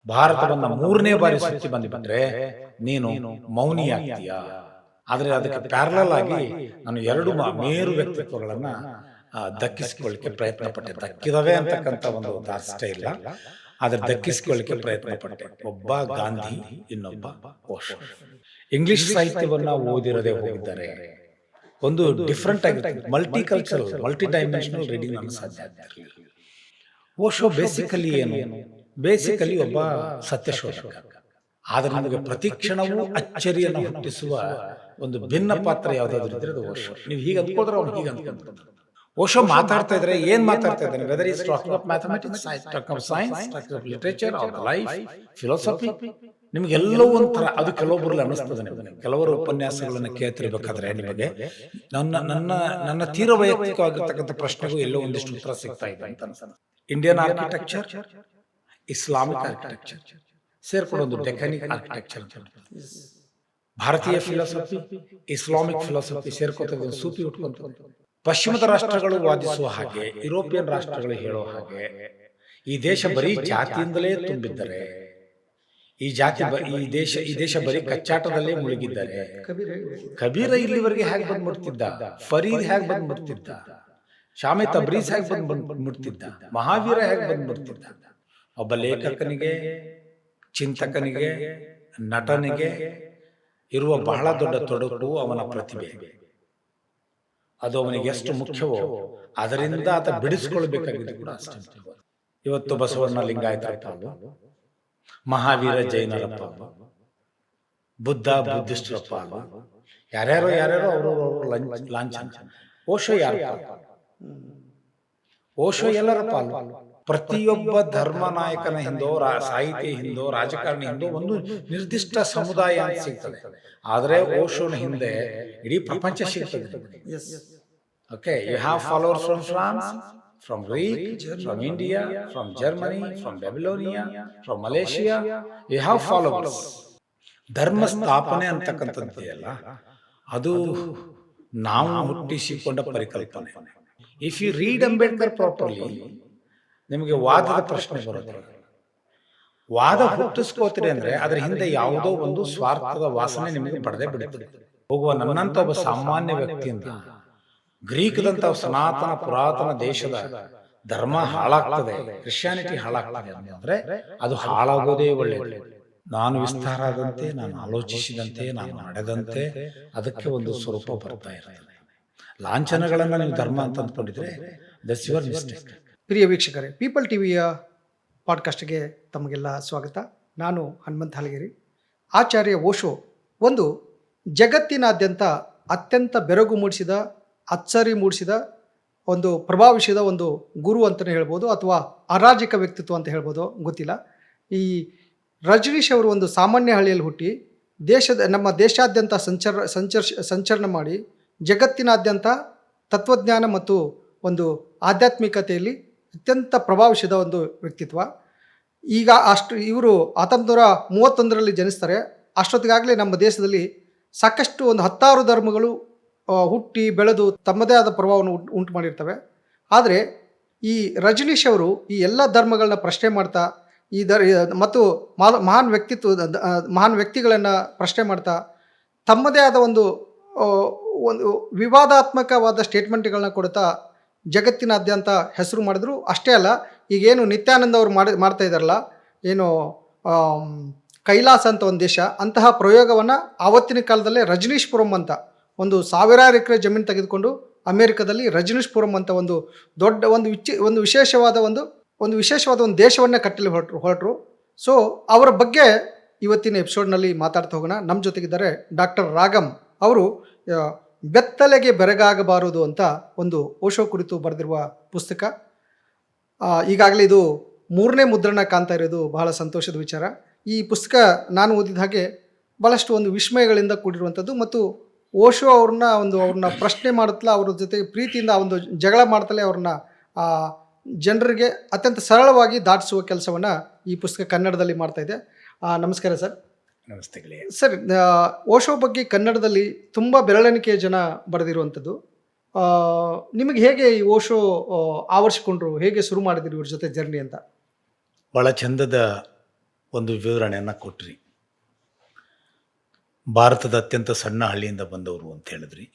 ಭಾರತವನ್ನ 3ನೇ ಬಾರಿ ಸುತ್ತಿ ಬಂದ್ಬಿಟ್ರೆ ನೀನು ಮೌನಿ ಆಗ್ತೀಯ. ಆದ್ರೆ ಅದಕ್ಕೆ ಪ್ಯಾರಲಲ್ ಆಗಿ ನಾನು 2 ಮೇರು ವ್ಯಕ್ತಿತ್ವಗಳನ್ನ ದಕ್ಕಿಸಿಕೊಳ್ಳಿಕ್ಕೆ ಪ್ರಯತ್ನ ಪಟ್ಟೆ. ದಕ್ಕಿದವೆ ಅಂತಕ್ಕಂಥ ಒಂದು ದಾರ್ಷ್ಟ್ಯ ಇಲ್ಲ, ಆದ್ರೆ ದಕ್ಕಿಸಿಕೊಳ್ಳಿಕ್ಕೆ ಪ್ರಯತ್ನ ಪಟ್ಟೆ. ಒಬ್ಬ ಗಾಂಧಿ, ಇನ್ನೊಬ್ಬ ಓಶೋ. ಇಂಗ್ಲಿಷ್ ಸಾಹಿತ್ಯವನ್ನ ಓದಿರದೆ ಹೋಗಿದ್ದಾರೆ. ಒಂದು ಡಿಫ್ರೆಂಟ್ ಆಗಿರ್ತದೆ, multi cultural, multi dimensional reading ನಮಗೆ ಸಾಧ್ಯ ಆಗ್ತಿರಲಿಲ್ಲ. ಓಶೋ ಬೇಸಿಕಲಿ ಏನು? ಬೇಸಿಕಲಿ ಒಬ್ಬ ಸತ್ಯಶೋಧಕ. ಆದ್ರೆ ನಮಗೆ ಪ್ರತಿಕ್ಷಣವೂ ಅಚ್ಚರಿಯನ್ನು ಹುಟ್ಟಿಸುವ ಒಂದು ಭಿನ್ನ ಪಾತ್ರ ಯಾವ್ದಾದ್ರು ಇದ್ರೆ ಅದು ಓಶೋ. ನೀವು ಹೀಗೆ ಅಂದ್ಕೋದ್ರೆ ಅವ್ನು ಹೀಗೆ ಅಂದ್ಕೊಂಡ್ರೆ. ಓಶೋ ಮಾತಾಡ್ತಾ ಇದ್ರೆ ಏನ್ ಮಾತಾಡ್ತಾ ಇದ್ದಾನೆ? Whether is talking of mathematics, talking of science, talking of literature, of life, philosophy, ನಿಮ್ಗೆಲ್ಲೋ ಒಂಥರ ಅದು ಕೆಲವೊಬ್ಬರಲ್ಲಿ ಅನ್ನಿಸ್ತದೆ. ನಿಮಗೆ ಕೆಲವರು ಉಪನ್ಯಾಸಗಳನ್ನು ಕೇಳ್ತಿರ್ಬೇಕಾದ್ರೆ ನಿಮಗೆ ನನ್ನ ತೀರ ವೈಯಕ್ತಿಕವಾಗಿರ್ತಕ್ಕಂಥ ಪ್ರಶ್ನೆಗೂ ಎಲ್ಲೋ ಒಂದಿಷ್ಟು ಉತ್ತರ ಸಿಗ್ತಾ ಇದೆ ಅಂತ ಅನ್ಸುತ್ತೆ. ಇಂಡಿಯನ್ ಆರ್ಕಿಟೆಕ್ಚರ್, ಇಸ್ಲಾಮಿಕ್ ಆರ್ಕಿಟೆಕ್ಚರ್ ಸೇರ್ಕೊಂಡು ಒಂದು ಡೆಕ್ಕನಿಕ್ ಆರ್ಕಿಟೆಕ್ಚರ್ ಅಂತ, ಭಾರತೀಯ ಫಿಲಾಸಫಿ, ಇಸ್ಲಾಮಿಕ್ ಫಿಲಾಸಫಿ ಸೇರ್ಕೊತ ಸೂಪಿ ಉಟ್ಕೊಂತ, ಪಶ್ಚಿಮದ ರಾಷ್ಟ್ರಗಳು ವಾದಿಸುವ ಹಾಗೆ, ಯುರೋಪಿಯನ್ ರಾಷ್ಟ್ರಗಳು ಹೇಳೋ ಹಾಗೆ ಈ ದೇಶ ಬರೀ ಜಾತಿಯಿಂದಲೇ ತುಂಬಿದ್ದಾರೆ, ಈ ದೇಶ ಬರೀ ಕಚ್ಚಾಟದಲ್ಲೇ ಮುಳುಗಿದ್ದಾರೆ. ಕಬೀರ ಇಲ್ಲಿವರೆಗೆ ಹೇಗೆ ಬಂದ್ ಮುಟ್ತಿದ್ದ? ಫರೀದ್ ಹೇಗೆ ಬಂದ್ ಮುಟ್ತಿದ್ದ? ಶಾಮೆ ತಬ್ರೀಜ್ ಹೇಗೆ ಬಂದ್ ಮುಟ್ತಿದ್ದ? ಮಹಾವೀರ ಹೇಗೆ ಬಂದ್ ಮುಟ್ತಿದ್ದ? ಒಬ್ಬ ಲೇಖಕನಿಗೆ, ಚಿಂತಕನಿಗೆ, ನಟನಿಗೆ ಇರುವ ಬಹಳ ದೊಡ್ಡ ತೊಡಕು ಅವನ ಪ್ರತಿಭೆ. ಅದು ಅವನಿಗೆ ಎಷ್ಟು ಮುಖ್ಯವೋ ಅದರಿಂದ ಆತ ಬಿಡಿಸ್ಕೊಳ್ಬೇಕಾಗಿದೆ ಕೂಡ ಅಷ್ಟೇ. ಇವತ್ತು ಬಸವಣ್ಣ ಲಿಂಗಾಯತರ ಪಾಲು, ಮಹಾವೀರ ಜೈನರ ಪಾಲು, ಬುದ್ಧ ಬುದ್ಧಿಸ್ಟರ ಪಾಲು, ಯಾರ್ಯಾರೋ ಅವರು ಲಾಂಛನ. ಓಶೋ ಯಾರ ಪಾಲು? ಓಶೋ ಎಲ್ಲರ ಪಾಲು. ಪ್ರತಿಯೊಬ್ಬ ಧರ್ಮ ನಾಯಕನ ಹಿಂದೋ, ಸಾಹಿತ್ಯ ಹಿಂದೋ, ರಾಜಕಾರಣಿ ಹಿಂದೋ ಒಂದು ನಿರ್ದಿಷ್ಟ ಸಮುದಾಯ ಅಂತ ಸಿಗ್ತದೆ. ಆದ್ರೆ ಓಶೋನ ಹಿಂದೆ ಇಡೀ ಪ್ರಪಂಚ ಸಿಗ್ತದೆ. Okay, you have followers from France, from Greek, from India, from Germany, from Babylonia, from Malaysia, you have followers. ಧರ್ಮ ಸ್ಥಾಪನೆ ಅಂತಕ್ಕಂಥದ್ದೆಯಲ್ಲ, ಅದು ನಾವು ಹುಟ್ಟಿಸಿಕೊಂಡ ಪರಿಕಲ್ಪನೆ. If you read Ambedkar properly, ನಿಮಗೆ ವಾದದ ಪ್ರಶ್ನೆ ಬರುತ್ತೆ. ವಾದ ಹುಟ್ಟಿಸ್ಕೋತೀರಿ ಅಂದ್ರೆ ಅದರ ಹಿಂದೆ ಯಾವುದೋ ಒಂದು ಸ್ವಾರ್ಥದ ವಾಸನೆ ನಿಮಗೆ ಪಡೆದೇ ಬಿಡುತ್ತದೆ. ಹೋಗುವ ನನ್ನಂತ ಒಬ್ಬ ಸಾಮಾನ್ಯ ವ್ಯಕ್ತಿಯಿಂದ ಗ್ರೀಕ್ದಂತ ಸನಾತನ ಪುರಾತನ ದೇಶದ ಧರ್ಮ ಹಾಳಾಗ್ತದೆ, ಕ್ರಿಶ್ಚಿಯಾನಿಟಿ ಹಾಳಾಗ್ತದೆ ಅಂದ್ರೆ ಅದು ಹಾಳಾಗೋದೇ ಒಳ್ಳೆಯದು. ನಾನು ವಿಸ್ತಾರ ಆದಂತೆ, ನಾನು ಆಲೋಚಿಸಿದಂತೆ, ನಾನು ನಡೆದಂತೆ ಅದಕ್ಕೆ ಒಂದು ಸ್ವರೂಪ ಬರ್ತಾ ಇರ್ತದೆ. ಲಾಂಛನಗಳನ್ನ ನೀವು ಧರ್ಮ ಅಂತ ಅಂದ್ಕೊಂಡಿದ್ರೆ ದಟ್ಸ್ ಯುವರ್ ಮಿಸ್ಟೇಕ್. ಪ್ರಿಯ ವೀಕ್ಷಕರೇ, ಪೀಪಲ್ ಟಿವಿಯ ಪಾಡ್ಕಾಸ್ಟ್ಗೆ ತಮಗೆಲ್ಲ ಸ್ವಾಗತ. ನಾನು ಹನುಮಂತ ಹಲಗೇರಿ. ಆಚಾರ್ಯ ಓಶೋ ಒಂದು ಜಗತ್ತಿನಾದ್ಯಂತ ಅತ್ಯಂತ ಬೆರಗು ಮೂಡಿಸಿದ, ಅಚ್ಚರಿ ಮೂಡಿಸಿದ, ಒಂದು ಪ್ರಭಾವಿಸಿದ ಒಂದು ಗುರು ಅಂತಲೇ ಹೇಳ್ಬೋದು, ಅಥವಾ ಅರಾಜಕ ವ್ಯಕ್ತಿತ್ವ ಅಂತ ಹೇಳ್ಬೋದು, ಗೊತ್ತಿಲ್ಲ. ಈ ರಜನೀಶ್ ಅವರು ಒಂದು ಸಾಮಾನ್ಯ ಹಳ್ಳಿಯಲ್ಲಿ ಹುಟ್ಟಿ ನಮ್ಮ ದೇಶಾದ್ಯಂತ ಸಂಚರಣ ಮಾಡಿ ಜಗತ್ತಿನಾದ್ಯಂತ ತತ್ವಜ್ಞಾನ ಮತ್ತು ಒಂದು ಆಧ್ಯಾತ್ಮಿಕತೆಯಲ್ಲಿ ಅತ್ಯಂತ ಪ್ರಭಾವಿಸಿದ ಒಂದು ವ್ಯಕ್ತಿತ್ವ. ಈಗ ಇವರು 1931ರಲ್ಲಿ ಜನಿಸ್ತಾರೆ. ಅಷ್ಟೊತ್ತಿಗಾಗಲೇ ನಮ್ಮ ದೇಶದಲ್ಲಿ ಸಾಕಷ್ಟು ಒಂದು 10 ಧರ್ಮಗಳು ಹುಟ್ಟಿ ಬೆಳೆದು ತಮ್ಮದೇ ಆದ ಪ್ರಭಾವವನ್ನು ಉಂಟು ಮಾಡಿರ್ತವೆ. ಆದರೆ ಈ ರಜನೀಶ್ ಅವರು ಈ ಎಲ್ಲ ಧರ್ಮಗಳನ್ನ ಪ್ರಶ್ನೆ ಮಾಡ್ತಾ, ಮತ್ತು ಮಹಾನ್ ವ್ಯಕ್ತಿಗಳನ್ನು ಪ್ರಶ್ನೆ ಮಾಡ್ತಾ ತಮ್ಮದೇ ಆದ ಒಂದು ವಿವಾದಾತ್ಮಕವಾದ ಸ್ಟೇಟ್ಮೆಂಟ್ಗಳನ್ನ ಕೊಡ್ತಾ ಜಗತ್ತಿನಾದ್ಯಂತ ಹೆಸರು ಮಾಡಿದ್ರು. ಅಷ್ಟೇ ಅಲ್ಲ, ಈಗೇನು ನಿತ್ಯಾನಂದ ಅವರು ಮಾಡ್ತಾ ಇದ್ದಾರಲ್ಲ, ಏನು ಕೈಲಾಸ ಅಂತ ಒಂದು ದೇಶ, ಅಂತಹ ಪ್ರಯೋಗವನ್ನು ಆವತ್ತಿನ ಕಾಲದಲ್ಲೇ ರಜನೀಶ್ಪುರಂ ಅಂತ ಒಂದು 1000 ಎಕರೆ ಜಮೀನು ತೆಗೆದುಕೊಂಡು ಅಮೇರಿಕಾದಲ್ಲಿ ರಜನೀಶ್ಪುರಂ ಅಂತ ಒಂದು ದೊಡ್ಡ ಒಂದು ವಿಶೇಷವಾದ ಒಂದು ದೇಶವನ್ನೇ ಕಟ್ಟಲು ಹೊರಟರು. ಸೊ ಅವರ ಬಗ್ಗೆ ಇವತ್ತಿನ ಎಪಿಸೋಡ್ನಲ್ಲಿ ಮಾತಾಡ್ತಾ ಹೋಗೋಣ. ನಮ್ಮ ಜೊತೆಗಿದ್ದಾರೆ ಡಾಕ್ಟರ್ ರಾಗಮ್ ಅವರು. ಬೆತ್ತಲೆಗೆ ಬೆರಗಾಗಬಾರದು ಅಂತ ಒಂದು ಓಶೋ ಕುರಿತು ಬರೆದಿರುವ ಪುಸ್ತಕ. ಈಗಾಗಲೇ ಇದು 3ನೇ ಮುದ್ರಣ ಕಾಣ್ತಾ ಇರೋದು ಬಹಳ ಸಂತೋಷದ ವಿಚಾರ. ಈ ಪುಸ್ತಕ ನಾನು ಓದಿದ ಹಾಗೆ ಭಾಳಷ್ಟು ಒಂದು ವಿಸ್ಮಯಗಳಿಂದ ಕೂಡಿರುವಂಥದ್ದು, ಮತ್ತು ಓಶೋ ಅವ್ರನ್ನ ಪ್ರಶ್ನೆ ಮಾಡುತ್ತಲೇ, ಅವ್ರ ಜೊತೆ ಪ್ರೀತಿಯಿಂದ ಒಂದು ಜಗಳ ಮಾಡ್ತಲೇ ಅವ್ರನ್ನ ಜನರಿಗೆ ಅತ್ಯಂತ ಸರಳವಾಗಿ ದಾಟಿಸುವ ಕೆಲಸವನ್ನು ಈ ಪುಸ್ತಕ ಕನ್ನಡದಲ್ಲಿ ಮಾಡ್ತಾ ಇದೆ. ನಮಸ್ಕಾರ ಸರ್. ನಮಸ್ತೆ ಸರ್. ಓಶೋ ಬಗ್ಗೆ ಕನ್ನಡದಲ್ಲಿ ತುಂಬ ಬೆರಳೆಣಿಕೆಯ ಜನ ಬರೆದಿರುವಂಥದ್ದು. ನಿಮಗೆ ಹೇಗೆ ಈ ಓಶೋ ಆವರಿಸಿಕೊಂಡ್ರು, ಹೇಗೆ ಶುರು ಮಾಡಿದ್ರಿ ಇವ್ರ ಜೊತೆ ಜರ್ನಿ ಅಂತ? ಭಾಳ ಚಂದದ ಒಂದು ವಿವರಣೆಯನ್ನು ಕೊಟ್ರಿ. ಭಾರತದ ಅತ್ಯಂತ ಸಣ್ಣ ಹಳ್ಳಿಯಿಂದ ಬಂದವರು ಅಂತ ಹೇಳಿದ್ರಿ.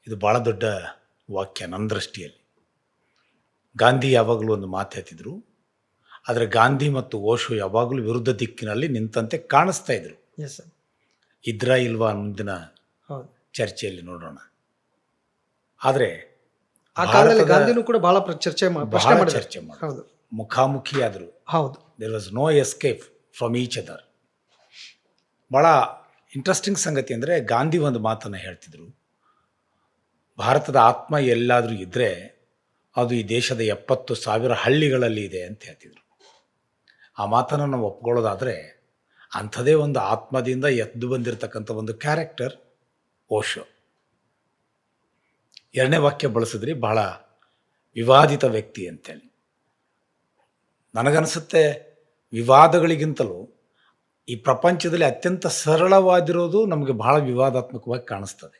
ಇದು ಭಾಳ ದೊಡ್ಡ ವಾಕ್ಯ ನನ್ನ ದೃಷ್ಟಿಯಲ್ಲಿ. ಗಾಂಧಿ ಯಾವಾಗಲೂ ಒಂದು ಮಾತು ಹೇಳ್ತಿದ್ರು, ಆದರೆ ಗಾಂಧಿ ಮತ್ತು ಓಶೋ ಯಾವಾಗಲೂ ವಿರುದ್ಧ ದಿಕ್ಕಿನಲ್ಲಿ ನಿಂತಂತೆ ಕಾಣಿಸ್ತಾ ಇದ್ರು. Yes sir. ಇದ್ರಾ ಇಲ್ವಾ ಮುಂದಿನ ಹೌದು. ಚರ್ಚೆಯಲ್ಲಿ ನೋಡೋಣ. ಆದರೆ ಆ ಕಾಲದಲ್ಲಿ ಗಾಂಧಿನೂ ಕೂಡ ಬಹಳ ಪ್ರಶ್ನೆ ಬಹಳ ಮಾಡಿದ್ರು. ಚರ್ಚೆ ಮಾಡಿ ಹೌದು ಮುಖಾಮುಖಿಯಾದರು. ಹೌದು. There was no escape from each other. ಭಾಳ ಇಂಟ್ರೆಸ್ಟಿಂಗ್ ಸಂಗತಿ ಅಂದರೆ ಗಾಂಧಿ ಒಂದು ಮಾತನ್ನು ಹೇಳ್ತಿದ್ರು, ಭಾರತದ ಆತ್ಮ ಎಲ್ಲಾದರೂ ಇದ್ದರೆ ಅದು ಈ ದೇಶದ 70,000 ಹಳ್ಳಿಗಳಲ್ಲಿ ಇದೆ ಅಂತ ಹೇಳ್ತಿದ್ರು. ಆ ಮಾತನ್ನು ನಾವು ಒಪ್ಕೊಳ್ಳೋದಾದರೆ ಅಂಥದೇ ಒಂದು ಆತ್ಮದಿಂದ ಎದ್ದು ಬಂದಿರತಕ್ಕಂಥ ಒಂದು ಕ್ಯಾರೆಕ್ಟರ್ ಓಶೋ. ಎರಡನೇ ವಾಕ್ಯ ಬಳಸಿದ್ರಿ, ಬಹಳ ವಿವಾದಿತ ವ್ಯಕ್ತಿ ಅಂತೇಳಿ. ನನಗನ್ಸುತ್ತೆ ವಿವಾದಗಳಿಗಿಂತಲೂ ಈ ಪ್ರಪಂಚದಲ್ಲಿ ಅತ್ಯಂತ ಸರಳವಾಗಿರೋದು ನಮಗೆ ಬಹಳ ವಿವಾದಾತ್ಮಕವಾಗಿ ಕಾಣಿಸ್ತದೆ.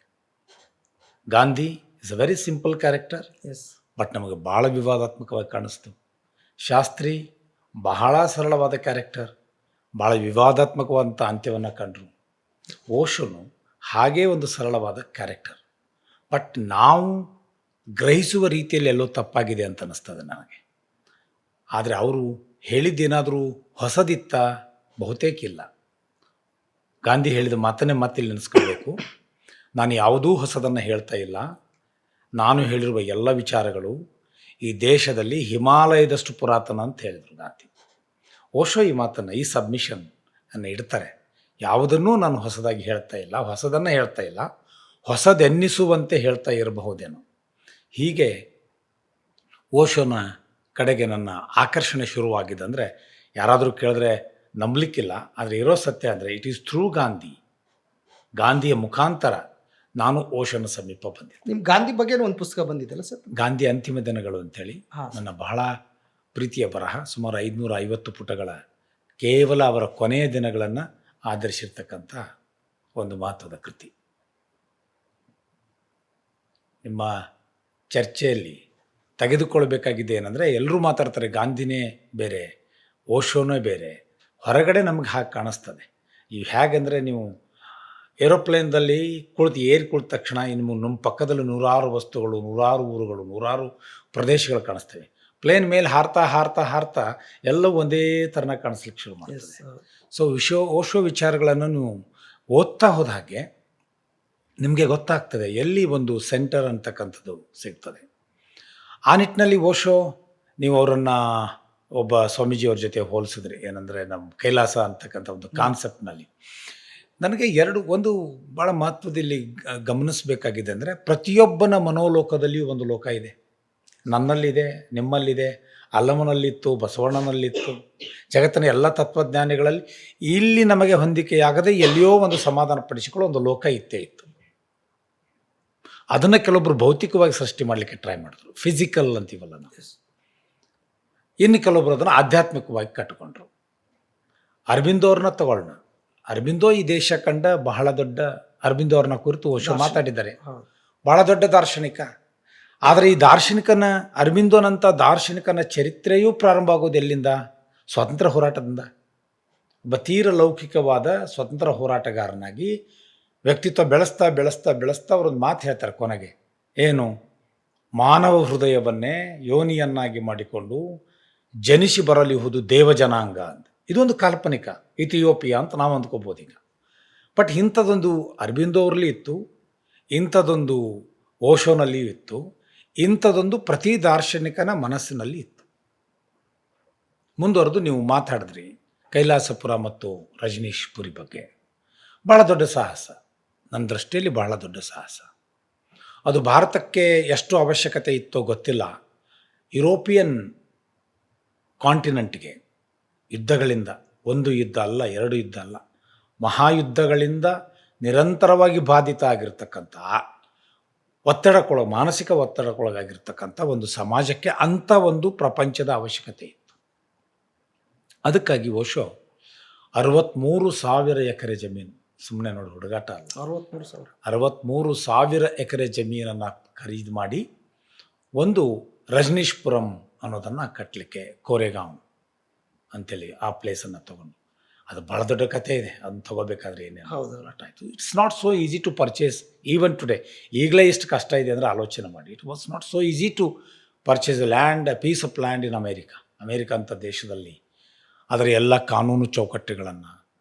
Gandhi is a very simple character, yes. But ನಮಗೆ ಭಾಳ ವಿವಾದಾತ್ಮಕವಾಗಿ ಕಾಣಿಸ್ತು. ಶಾಸ್ತ್ರಿ ಬಹಳ ಸರಳವಾದ ಕ್ಯಾರೆಕ್ಟರ್, ಭಾಳ ವಿವಾದಾತ್ಮಕವಾದಂಥ ಅಂತ್ಯವನ್ನು ಕಂಡರು. ಓಶೋನು ಹಾಗೇ ಒಂದು ಸರಳವಾದ ಕ್ಯಾರೆಕ್ಟರ್, ಬಟ್ ನಾವು ಗ್ರಹಿಸುವ ರೀತಿಯಲ್ಲಿ ಎಲ್ಲೋ ತಪ್ಪಾಗಿದೆ ಅಂತ ಅನ್ನಿಸ್ತದೆ ನನಗೆ. ಆದರೆ ಅವರು ಹೇಳಿದ್ದೇನಾದರೂ ಹೊಸದಿತ್ತ? ಬಹುತೇಕ ಇಲ್ಲ. ಗಾಂಧಿ ಹೇಳಿದ ಮಾತನ್ನೇ ಮತ್ತಿಲ್ಲಿ ನೆನೆಸ್ಕೊಳ್ಬೇಕು. ನಾನು ಯಾವುದೂ ಹೊಸದನ್ನು ಹೇಳ್ತಾ ಇಲ್ಲ. ನಾನು ಹೇಳಿರುವ ಎಲ್ಲ ವಿಚಾರಗಳು ಈ ದೇಶದಲ್ಲಿ ಹಿಮಾಲಯದಷ್ಟು ಪುರಾತನ ಅಂತ ಹೇಳಿದರು ಗಾಂಧಿ. ಓಶೋ ಈ ಮಾತನ್ನು, ಈ ಸಬ್ಮಿಷನ್ ಅನ್ನು ಇಡ್ತಾರೆ. ಯಾವುದನ್ನೂ ನಾನು ಹೊಸದಾಗಿ ಹೇಳ್ತಾ ಇಲ್ಲ, ಹೊಸದನ್ನು ಹೇಳ್ತಾ ಇಲ್ಲ, ಹೊಸದೆನ್ನಿಸುವಂತೆ ಹೇಳ್ತಾ ಇರಬಹುದೇನೋ. ಹೀಗೆ ಓಶೋನ ಕಡೆಗೆ ನನ್ನ ಆಕರ್ಷಣೆ ಶುರುವಾಗಿದೆ. ಅಂದರೆ ಯಾರಾದರೂ ಕೇಳಿದ್ರೆ ನಂಬಲಿಕ್ಕಿಲ್ಲ, ಆದರೆ ಇರೋ ಸತ್ಯ ಅಂದರೆ ಇಟ್ ಈಸ್ ಥ್ರೂ ಗಾಂಧಿ. ಗಾಂಧಿಯ ಮುಖಾಂತರ ನಾನು ಓಶೋನ ಸಮೀಪ ಬಂದೆ. ನಿಮ್ ಗಾಂಧಿ ಬಗ್ಗೆ ಒಂದು ಪುಸ್ತಕ ಬಂದಿದ್ದಲ್ಲ ಸರ್? ಗಾಂಧಿ ಅಂತಿಮ ದಿನಗಳು ಅಂತೇಳಿ ಹಾಂ. ನನ್ನ ಬಹಳ ಪ್ರೀತಿಯ ಬರಹ. ಸುಮಾರು 550 ಪುಟಗಳ ಕೇವಲ ಅವರ ಕೊನೆಯ ದಿನಗಳನ್ನು ಆಧರಿಸಿರ್ತಕ್ಕಂಥ ಒಂದು ಮಹತ್ವದ ಕೃತಿ. ನಿಮ್ಮ ಚರ್ಚೆಯಲ್ಲಿ ತೆಗೆದುಕೊಳ್ಬೇಕಾಗಿದೆ ಏನಂದರೆ, ಎಲ್ಲರೂ ಮಾತಾಡ್ತಾರೆ ಗಾಂಧಿನೇ ಬೇರೆ, ಓಶೋನೇ ಬೇರೆ. ಹೊರಗಡೆ ನಮಗೆ ಹಾಗೆ ಕಾಣಿಸ್ತದೆ. ಇವು ಹೇಗೆಂದರೆ, ನೀವು ಏರೋಪ್ಲೇನ್ದಲ್ಲಿ ಏರಿ ಕುಳಿತ ತಕ್ಷಣ ಇನ್ನು ನಮ್ಮ ಪಕ್ಕದಲ್ಲಿ ನೂರಾರು ವಸ್ತುಗಳು, ನೂರಾರು ಊರುಗಳು, ನೂರಾರು ಪ್ರದೇಶಗಳು ಕಾಣಿಸ್ತವೆ. ಪ್ಲೇನ್ ಮೇಲೆ ಹಾರ್ತಾ ಹಾರ್ತಾ ಹಾರ್ತಾ ಎಲ್ಲವೂ ಒಂದೇ ಥರನ ಕಾಣಿಸ್ಲಿಕ್ಕೆ ಶುರು ಮಾಡ್ತದೆ. ಸೊ ಓಶೋ ವಿಚಾರಗಳನ್ನು ನೀವು ಓದ್ತಾ ಹೋದ ಹಾಗೆ ನಿಮಗೆ ಗೊತ್ತಾಗ್ತದೆ ಎಲ್ಲಿ ಒಂದು ಸೆಂಟರ್ ಅಂತಕ್ಕಂಥದ್ದು ಸಿಗ್ತದೆ. ಆ ನಿಟ್ಟಿನಲ್ಲಿ ಓಶೋ, ನೀವು ಅವರನ್ನು ಒಬ್ಬ ಸ್ವಾಮೀಜಿಯವ್ರ ಜೊತೆ ಹೋಲಿಸಿದ್ರಿ. ಏನಂದರೆ ನಮ್ಮ ಕೈಲಾಸ ಅಂತಕ್ಕಂಥ ಒಂದು ಕಾನ್ಸೆಪ್ಟ್ನಲ್ಲಿ ನನಗೆ ಒಂದು ಭಾಳ ಮಹತ್ವದಲ್ಲಿ ಗಮನಿಸಬೇಕಾಗಿದೆ. ಅಂದರೆ ಪ್ರತಿಯೊಬ್ಬನ ಮನೋಲೋಕದಲ್ಲಿಯೂ ಒಂದು ಲೋಕ ಇದೆ. ನನ್ನಲ್ಲಿದೆ, ನಿಮ್ಮಲ್ಲಿದೆ, ಅಲ್ಲಮನಲ್ಲಿತ್ತು, ಬಸವಣ್ಣನಲ್ಲಿತ್ತು, ಜಗತ್ತಿನ ಎಲ್ಲ ತತ್ವಜ್ಞಾನಿಗಳಲ್ಲಿ. ಇಲ್ಲಿ ನಮಗೆ ಹೊಂದಿಕೆಯಾಗದೆ ಎಲ್ಲಿಯೋ ಒಂದು ಸಮಾಧಾನ ಪಡಿಸಿಕೊಳ್ಳೋ ಒಂದು ಲೋಕ ಇತ್ತೇ ಇತ್ತು. ಅದನ್ನು ಕೆಲವೊಬ್ಬರು ಭೌತಿಕವಾಗಿ ಸೃಷ್ಟಿ ಮಾಡಲಿಕ್ಕೆ ಟ್ರೈ ಮಾಡಿದ್ರು, ಫಿಸಿಕಲ್ ಅಂತೀವಲ್ಲ ನಾವು. ಇನ್ನು ಕೆಲವೊಬ್ಬರು ಅದನ್ನು ಆಧ್ಯಾತ್ಮಿಕವಾಗಿ ಕಟ್ಟಿಕೊಂಡ್ರು. ಅರಬಿಂದೋ ಅವ್ರನ್ನ ತಗೊಳ್ಳೋಣ. ಅರಬಿಂದೋ ಈ ದೇಶ ಕಂಡ ಬಹಳ ದೊಡ್ಡ, ಅರಬಿಂದೋ ಅವ್ರನ್ನ ಕುರಿತು ಓಶೋ ಮಾತಾಡಿದ್ದಾರೆ, ಬಹಳ ದೊಡ್ಡ ದಾರ್ಶನಿಕ. ಆದರೆ ಈ ದಾರ್ಶನಿಕನ, ಅರಬಿಂದೋನಂಥ ದಾರ್ಶನಿಕನ ಚರಿತ್ರೆಯೂ ಪ್ರಾರಂಭ ಆಗೋದು ಎಲ್ಲಿಂದ? ಸ್ವಾತಂತ್ರ್ಯ ಹೋರಾಟದಿಂದ. ಒಬ್ಬ ತೀರ ಲೌಕಿಕವಾದ ಸ್ವತಂತ್ರ ಹೋರಾಟಗಾರನಾಗಿ ವ್ಯಕ್ತಿತ್ವ ಬೆಳೆಸ್ತಾ ಬೆಳೆಸ್ತಾ ಬೆಳೆಸ್ತಾ ಅವರೊಂದು ಮಾತು ಹೇಳ್ತಾರೆ ಕೊನೆಗೆ. ಏನು? ಮಾನವ ಹೃದಯವನ್ನೇ ಯೋನಿಯನ್ನಾಗಿ ಮಾಡಿಕೊಂಡು ಜನಿಸಿ ಬರಲಿಹುದು ದೇವಜನಾಂಗ ಅಂತ. ಇದೊಂದು ಕಾಲ್ಪನಿಕ ಇಥಿಯೋಪಿಯಾ ಅಂತ ನಾವು ಅಂದ್ಕೋಬೋದು ಈಗ. ಬಟ್ ಇಂಥದ್ದೊಂದು ಅರಬಿಂದೋ ಅವರಲ್ಲಿ ಇತ್ತು, ಇಂಥದ್ದೊಂದು ಓಶೋನಲ್ಲಿಯೂ ಇತ್ತು, ಇಂಥದ್ದೊಂದು ಪ್ರತಿ ದಾರ್ಶನಿಕನ ಮನಸ್ಸಿನಲ್ಲಿ ಇತ್ತು. ಮುಂದುವರೆದು ನೀವು ಮಾತಾಡಿದ್ರಿ ಕೈಲಾಸಪುರ ಮತ್ತು ರಜನೀಶ್ ಪುರಿ ಬಗ್ಗೆ. ಭಾಳ ದೊಡ್ಡ ಸಾಹಸ, ನನ್ನ ದೃಷ್ಟಿಯಲ್ಲಿ ಬಹಳ ದೊಡ್ಡ ಸಾಹಸ. ಅದು ಭಾರತಕ್ಕೆ ಎಷ್ಟು ಅವಶ್ಯಕತೆ ಇತ್ತೋ ಗೊತ್ತಿಲ್ಲ. ಯುರೋಪಿಯನ್ ಕಾಂಟಿನೆಂಟ್ಗೆ ಯುದ್ಧಗಳಿಂದ, ಒಂದು ಯುದ್ಧ ಅಲ್ಲ, ಎರಡು ಯುದ್ಧ ಅಲ್ಲ, ಮಹಾಯುದ್ಧಗಳಿಂದ ನಿರಂತರವಾಗಿ ಬಾಧಿತ ಆಗಿರ್ತಕ್ಕಂಥ, ಮಾನಸಿಕ ಒತ್ತಡಕ್ಕೊಳಗಾಗಿರ್ತಕ್ಕಂಥ ಒಂದು ಸಮಾಜಕ್ಕೆ ಅಂಥ ಒಂದು ಪ್ರಪಂಚದ ಅವಶ್ಯಕತೆ ಇತ್ತು. ಅದಕ್ಕಾಗಿ ಓಶೋ 63,000 ಎಕರೆ ಜಮೀನು, ಸುಮ್ಮನೆ ನೋಡಿ ಹುಡುಗಾಟ ಅಲ್ಲ, 63,000 ಎಕರೆ ಜಮೀನನ್ನು ಖರೀದಿ ಮಾಡಿ ಒಂದು ರಜನೀಶ್ಪುರಂ ಅನ್ನೋದನ್ನು ಕಟ್ಟಲಿಕ್ಕೆ, ಕೋರೆಗಾಂವ್ ಅಂತೇಳಿ ಆ ಪ್ಲೇಸನ್ನು ತೊಗೊಂಡು, ಅದು ಭಾಳ ದೊಡ್ಡ ಕಥೆ ಇದೆ, ಅದನ್ನ ತೊಗೋಬೇಕಾದ್ರೆ ಏನೇನು ಹೌದು. ಆಯಿತು. It's not so easy to purchase even today. ಈಗಲೇ ಎಷ್ಟು ಕಷ್ಟ ಇದೆ ಅಂದರೆ ಆಲೋಚನೆ ಮಾಡಿ. It was not so easy to purchase land, piece of land in America ಅಂತ ದೇಶದಲ್ಲಿ ಅದರ ಎಲ್ಲ ಕಾನೂನು ಚೌಕಟ್ಟುಗಳನ್ನು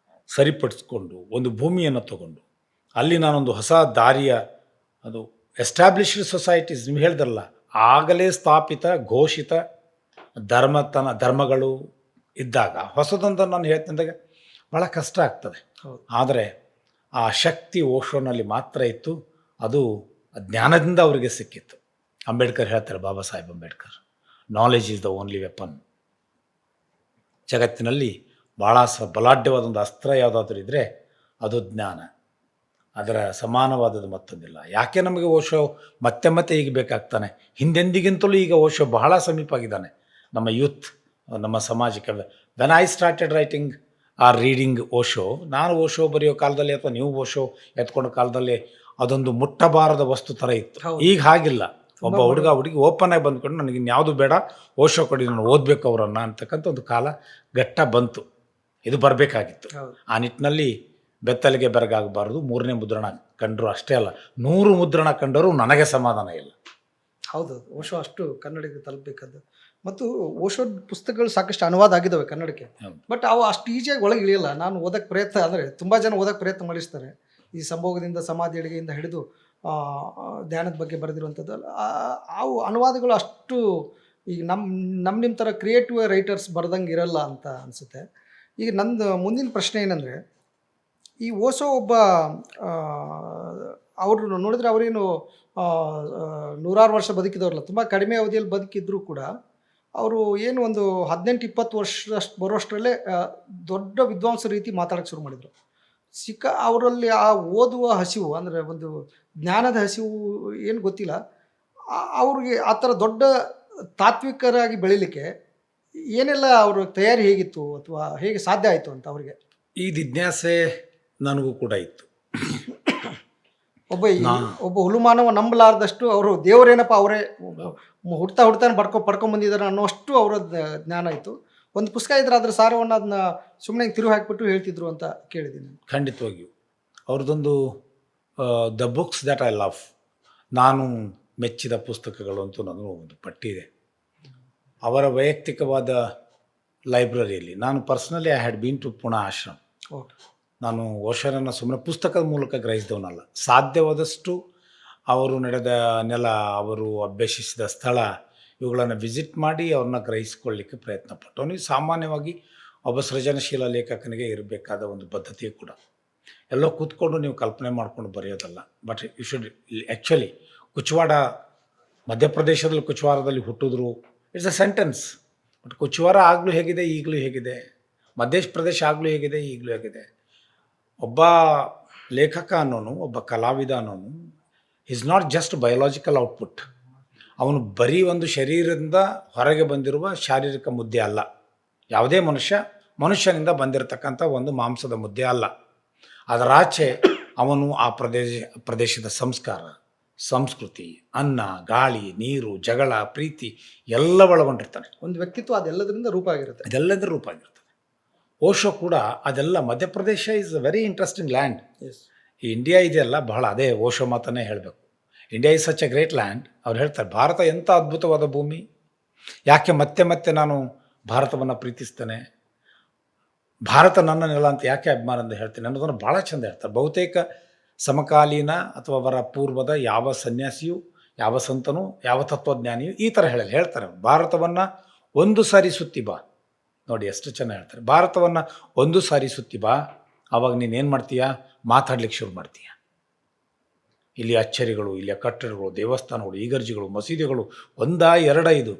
ಸರಿಪಡಿಸ್ಕೊಂಡು ಒಂದು ಭೂಮಿಯನ್ನು ತಗೊಂಡು ಅಲ್ಲಿ ನಾನೊಂದು ಹೊಸ ದಾರಿಯ, ಅದು ಎಸ್ಟಾಬ್ಲಿಷ್ಡ್ ಸೊಸೈಟೀಸ್ ನೀವು ಹೇಳಿದ್ರಲ್ಲ, ಆಗಲೇ ಸ್ಥಾಪಿತ ಘೋಷಿತ ಧರ್ಮಗಳು ಇದ್ದಾಗ ಹೊಸದೊಂದು ನಾನು ಹೇಳ್ತಿದ್ದಾಗ ಭಾಳ ಕಷ್ಟ ಆಗ್ತದೆ. ಆದರೆ ಆ ಶಕ್ತಿ ಓಶೋನಲ್ಲಿ ಮಾತ್ರ ಇತ್ತು. ಅದು ಜ್ಞಾನದಿಂದ ಅವರಿಗೆ ಸಿಕ್ಕಿತ್ತು. ಅಂಬೇಡ್ಕರ್ ಹೇಳ್ತಾರೆ, Baba Saheb Ambedkar, knowledge is the only weapon. ಜಗತ್ತಿನಲ್ಲಿ ಭಾಳ ಬಲಾಢ್ಯವಾದ ಒಂದು ಅಸ್ತ್ರ ಯಾವುದಾದ್ರೂ ಇದ್ದರೆ ಅದು ಜ್ಞಾನ. ಅದರ ಸಮಾನವಾದದ್ದು ಮತ್ತೊಂದಿಲ್ಲ. ಯಾಕೆ ನಮಗೆ ಓಶೋ ಮತ್ತೆ ಮತ್ತೆ ಈಗ ಬೇಕಾಗ್ತಾನೆ? ಹಿಂದೆಂದಿಗಿಂತಲೂ ಈಗ ಓಶೋ ಬಹಳ ಸಮೀಪ ಆಗಿದ್ದಾನೆ ನಮ್ಮ ಯೂತ್, ನಮ್ಮ ಸಮಾಜಕ್ಕೆ. When I started writing or reading Osho, ನಾನು ಓಶೋ ಬರೆಯೋ ಕಾಲದಲ್ಲಿ ಅಥವಾ ನೀವು ಓಶೋ ಎತ್ಕೊಂಡ ಕಾಲದಲ್ಲಿ ಅದೊಂದು ಮುಟ್ಟಬಾರದ ವಸ್ತು ಥರ ಇತ್ತು. ಈಗ ಹಾಗಿಲ್ಲ. ಒಬ್ಬ ಹುಡುಗಿ ಓಪನ್ ಆಗಿ ಬಂದ್ಕೊಂಡು ನನಗೆ ಇನ್ಯಾವುದು ಬೇಡ, ಓಶೋ ಕೊಡಿ, ನಾನು ಓದಬೇಕು ಅವರನ್ನು ಅಂತಕ್ಕಂಥ ಒಂದು ಕಾಲ ಘಟ್ಟ ಬಂತು. ಇದು ಬರಬೇಕಾಗಿತ್ತು. ಆ ನಿಟ್ಟಿನಲ್ಲಿ ಬೆತ್ತಲಿಗೆ ಬೆರಗಾಗಬಾರ್ದು. 3ನೇ ಮುದ್ರಣ ಕಂಡರು ಅಷ್ಟೇ ಅಲ್ಲ, 100 ಮುದ್ರಣ ಕಂಡರೂ ನನಗೆ ಸಮಾಧಾನ ಇಲ್ಲ. ಹೌದು, ಓಶೋ ಅಷ್ಟು ಕನ್ನಡಿಗೆ ತಲುಪಬೇಕಾದ್ದು. ಮತ್ತು ಓಶೋ ಪುಸ್ತಕಗಳು ಸಾಕಷ್ಟು ಅನುವಾದ ಆಗಿದ್ದಾವೆ ಕನ್ನಡಕ್ಕೆ. ಬಟ್ ಅವು ಅಷ್ಟು ಈಜಿಯಾಗಿ ಒಳಗೆ ಇಳಿಯಲ್ಲ. ನಾನು ಓದಕ್ಕೆ ಪ್ರಯತ್ನ, ಅಂದರೆ ತುಂಬ ಜನ ಓದಕ್ಕೆ ಪ್ರಯತ್ನ ಮಾಡಿಸ್ತಾರೆ. ಈ ಸಂಭೋಗದಿಂದ ಸಮಾಧಿ ಅಡುಗೆಯಿಂದ ಹಿಡಿದು ಧ್ಯಾನದ ಬಗ್ಗೆ ಬರೆದಿರುವಂಥದ್ದು ಅವು ಅನುವಾದಗಳು ಅಷ್ಟು ಈಗ ನಿಮ್ಮ ಥರ ಕ್ರಿಯೇಟಿವ್ ರೈಟರ್ಸ್ ಬರ್ದಂಗೆ ಇರಲ್ಲ ಅಂತ ಅನಿಸುತ್ತೆ. ಈಗ ನಂದು ಮುಂದಿನ ಪ್ರಶ್ನೆ ಏನಂದರೆ, ಈ ಓಶೋ ಒಬ್ಬ ಅವರು ನೋಡಿದ್ರೆ ಅವರೇನು 100 ವರ್ಷ ಬದುಕಿದವ್ರಲ್ಲ, ತುಂಬ ಕಡಿಮೆ ಅವಧಿಯಲ್ಲಿ ಬದುಕಿದ್ರು ಕೂಡ ಅವರು ಏನು ಒಂದು 18-20 ವರ್ಷದಷ್ಟು ಬರೋಷ್ಟರಲ್ಲೇ ದೊಡ್ಡ ವಿದ್ವಾಂಸರ ರೀತಿ ಮಾತಾಡೋಕ್ಕೆ ಶುರು ಮಾಡಿದರು. ಅವರಲ್ಲಿ ಆ ಓದುವ ಹಸಿವು, ಅಂದರೆ ಒಂದು ಜ್ಞಾನದ ಹಸಿವು ಏನು ಗೊತ್ತಿಲ್ಲ, ಅವ್ರಿಗೆ ಆ ಥರ ದೊಡ್ಡ ತಾತ್ವಿಕರಾಗಿ ಬೆಳೀಲಿಕ್ಕೆ ಏನೆಲ್ಲ ಅವ್ರ ತಯಾರಿ ಹೇಗಿತ್ತು ಅಥವಾ ಹೇಗೆ ಸಾಧ್ಯ ಆಯಿತು ಅಂತ ಅವರಿಗೆ? ಈ ಜಿಜ್ಞಾಸೆ ನನಗೂ ಕೂಡ ಇತ್ತು. ಒಬ್ಬ ಹುಲುಮಾನವ ನಂಬಲಾರ್ದಷ್ಟು ಅವರು ದೇವರೇನಪ್ಪ ಅವರೇ ಹುಡ್ತಾನೆ ಪಡ್ಕೊಂಬಂದಿದ್ದಾರೆ ಅನ್ನೋಷ್ಟು ಅವರ ಜ್ಞಾನ ಇತ್ತು. ಒಂದು ಪುಸ್ತಕ ಇದ್ರೆ ಅದ್ರ ಸಾರವನ್ನು ಅದನ್ನ ಸುಮ್ಮನೆ ತಿರುವು ಹಾಕಿಬಿಟ್ಟು ಹೇಳ್ತಿದ್ರು ಅಂತ ಕೇಳಿದ್ದೀನಿ. ಖಂಡಿತವಾಗಿಯೂ ಅವ್ರದ್ದೊಂದು the books that I love, ನಾನು ಮೆಚ್ಚಿದ ಪುಸ್ತಕಗಳು ಅಂತೂ ನನಗೂ ಒಂದು ಪಟ್ಟಿ ಇದೆ. ಅವರ ವೈಯಕ್ತಿಕವಾದ ಲೈಬ್ರರಿಯಲ್ಲಿ ನಾನು personally I had been to Pune ashram. ನಾನು ಓಶೋರನ್ನು ಸುಮ್ಮನೆ ಪುಸ್ತಕದ ಮೂಲಕ ಗ್ರಹಿಸಿದವನಲ್ಲ. ಸಾಧ್ಯವಾದಷ್ಟು ಅವರು ನಡೆದ ನೆಲ, ಅವರು ಅಭ್ಯಸಿಸಿದ ಸ್ಥಳ, ಇವುಗಳನ್ನು ವಿಸಿಟ್ ಮಾಡಿ ಅವ್ರನ್ನ ಗ್ರಹಿಸಿಕೊಳ್ಳಲಿಕ್ಕೆ ಪ್ರಯತ್ನ ಪಟ್ಟವನು. ಸಾಮಾನ್ಯವಾಗಿ ಒಬ್ಬ ಸೃಜನಶೀಲ ಲೇಖಕನಿಗೆ ಇರಬೇಕಾದ ಒಂದು ಬದ್ಧತೆ ಕೂಡ. ಎಲ್ಲೋ ಕೂತ್ಕೊಂಡು ನೀವು ಕಲ್ಪನೆ ಮಾಡ್ಕೊಂಡು ಬರೆಯೋದಲ್ಲ. ಬಟ್ ಯು ಶುಡ್ ಆ್ಯಕ್ಚುಲಿ ಕುಚ್ವಾಡ, ಮಧ್ಯಪ್ರದೇಶದಲ್ಲಿ ಕುಚ್ವಾರದಲ್ಲಿ ಹುಟ್ಟಿದ್ರು, ಇಟ್ಸ್ ಅ ಸೆಂಟೆನ್ಸ್. ಬಟ್ ಕುಚ್ವಾರ ಆಗಲೂ ಹೇಗಿದೆ, ಈಗಲೂ ಹೇಗಿದೆ. ಮಧ್ಯಪ್ರದೇಶ ಆಗಲೂ ಹೇಗಿದೆ, ಈಗಲೂ ಹೇಗಿದೆ. ಒಬ್ಬ ಲೇಖಕ ಅನ್ನೋನು, ಒಬ್ಬ ಕಲಾವಿದ ಅನ್ನೋನು is not just biological output. ಅವನು ಬರೀ ಒಂದು ಶರೀರದಿಂದ ಹೊರಗೆ ಬಂದಿರುವ ಶಾರೀರಿಕ ಮುದ್ದೆ ಅಲ್ಲ. ಯಾವುದೇ ಮನುಷ್ಯನಿಂದ ಬಂದಿರತಕ್ಕಂಥ ಒಂದು ಮಾಂಸದ ಮುದ್ದೆ ಅಲ್ಲ. ಅದರಾಚೆ ಅವನು ಆ ಪ್ರದೇಶದ ಸಂಸ್ಕಾರ, ಸಂಸ್ಕೃತಿ, ಅನ್ನ, ಗಾಳಿ, ನೀರು, ಜಗಳ, ಪ್ರೀತಿ ಎಲ್ಲ ಒಳಗೊಂಡಿರ್ತಾನೆ. ಒಂದು ವ್ಯಕ್ತಿತ್ವ ಅದೆಲ್ಲದರಿಂದ ರೂಪ ಆಗಿರುತ್ತೆ. ಅದೆಲ್ಲದರ ರೂಪ ಆಗಿರ್ತದೆ. ಓಶೋ ಕೂಡ ಅದೆಲ್ಲ. Madhya Pradesh is a very interesting land. ಈ ಇಂಡಿಯಾ ಇದೆಯಲ್ಲ, ಬಹಳ ಅದೇ ಓಶೋ ಮಾತನ್ನೇ ಹೇಳಬೇಕು. India is such a great land. ಅವ್ರು ಹೇಳ್ತಾರೆ, ಭಾರತ ಎಂಥ ಅದ್ಭುತವಾದ ಭೂಮಿ, ಯಾಕೆ ಮತ್ತೆ ಮತ್ತೆ ನಾನು ಭಾರತವನ್ನು ಪ್ರೀತಿಸ್ತೇನೆ, ಭಾರತ ನನ್ನ ನೆಲ ಅಂತ ಯಾಕೆ ಅಭಿಮಾನ ಅಂತ ಹೇಳ್ತೇನೆ ಅನ್ನೋದನ್ನು ಭಾಳ ಚೆಂದ ಹೇಳ್ತಾರೆ. ಬಹುತೇಕ ಸಮಕಾಲೀನ ಅಥವಾ ಅವರ ಪೂರ್ವದ ಯಾವ ಸನ್ಯಾಸಿಯು, ಯಾವ ಸಂತನು, ಯಾವ ತತ್ವಜ್ಞಾನಿಯು ಈ ಥರ ಹೇಳ್ತಾರೆ, ಭಾರತವನ್ನು ಒಂದು ಸಾರಿ ಸುತ್ತಿ ಬಾ. ನೋಡಿ ಎಷ್ಟು ಚೆನ್ನಾಗಿ ಹೇಳ್ತಾರೆ. ಭಾರತವನ್ನು ಒಂದು ಸಾರಿ ಸುತ್ತಿ ಬಾ, ಆವಾಗ ನೀನೇನು ಮಾಡ್ತೀಯ, ಮಾತಾಡ್ಲಿಕ್ಕೆ ಶುರು ಮಾಡ್ತೀಯ. ಇಲ್ಲಿ ಅಚ್ಚರಿಗಳು, ಇಲ್ಲಿಯ ಕಟ್ಟಡಗಳು, ದೇವಸ್ಥಾನಗಳು, ಈಗರ್ಜಿಗಳು, ಮಸೀದಿಗಳು, 1-2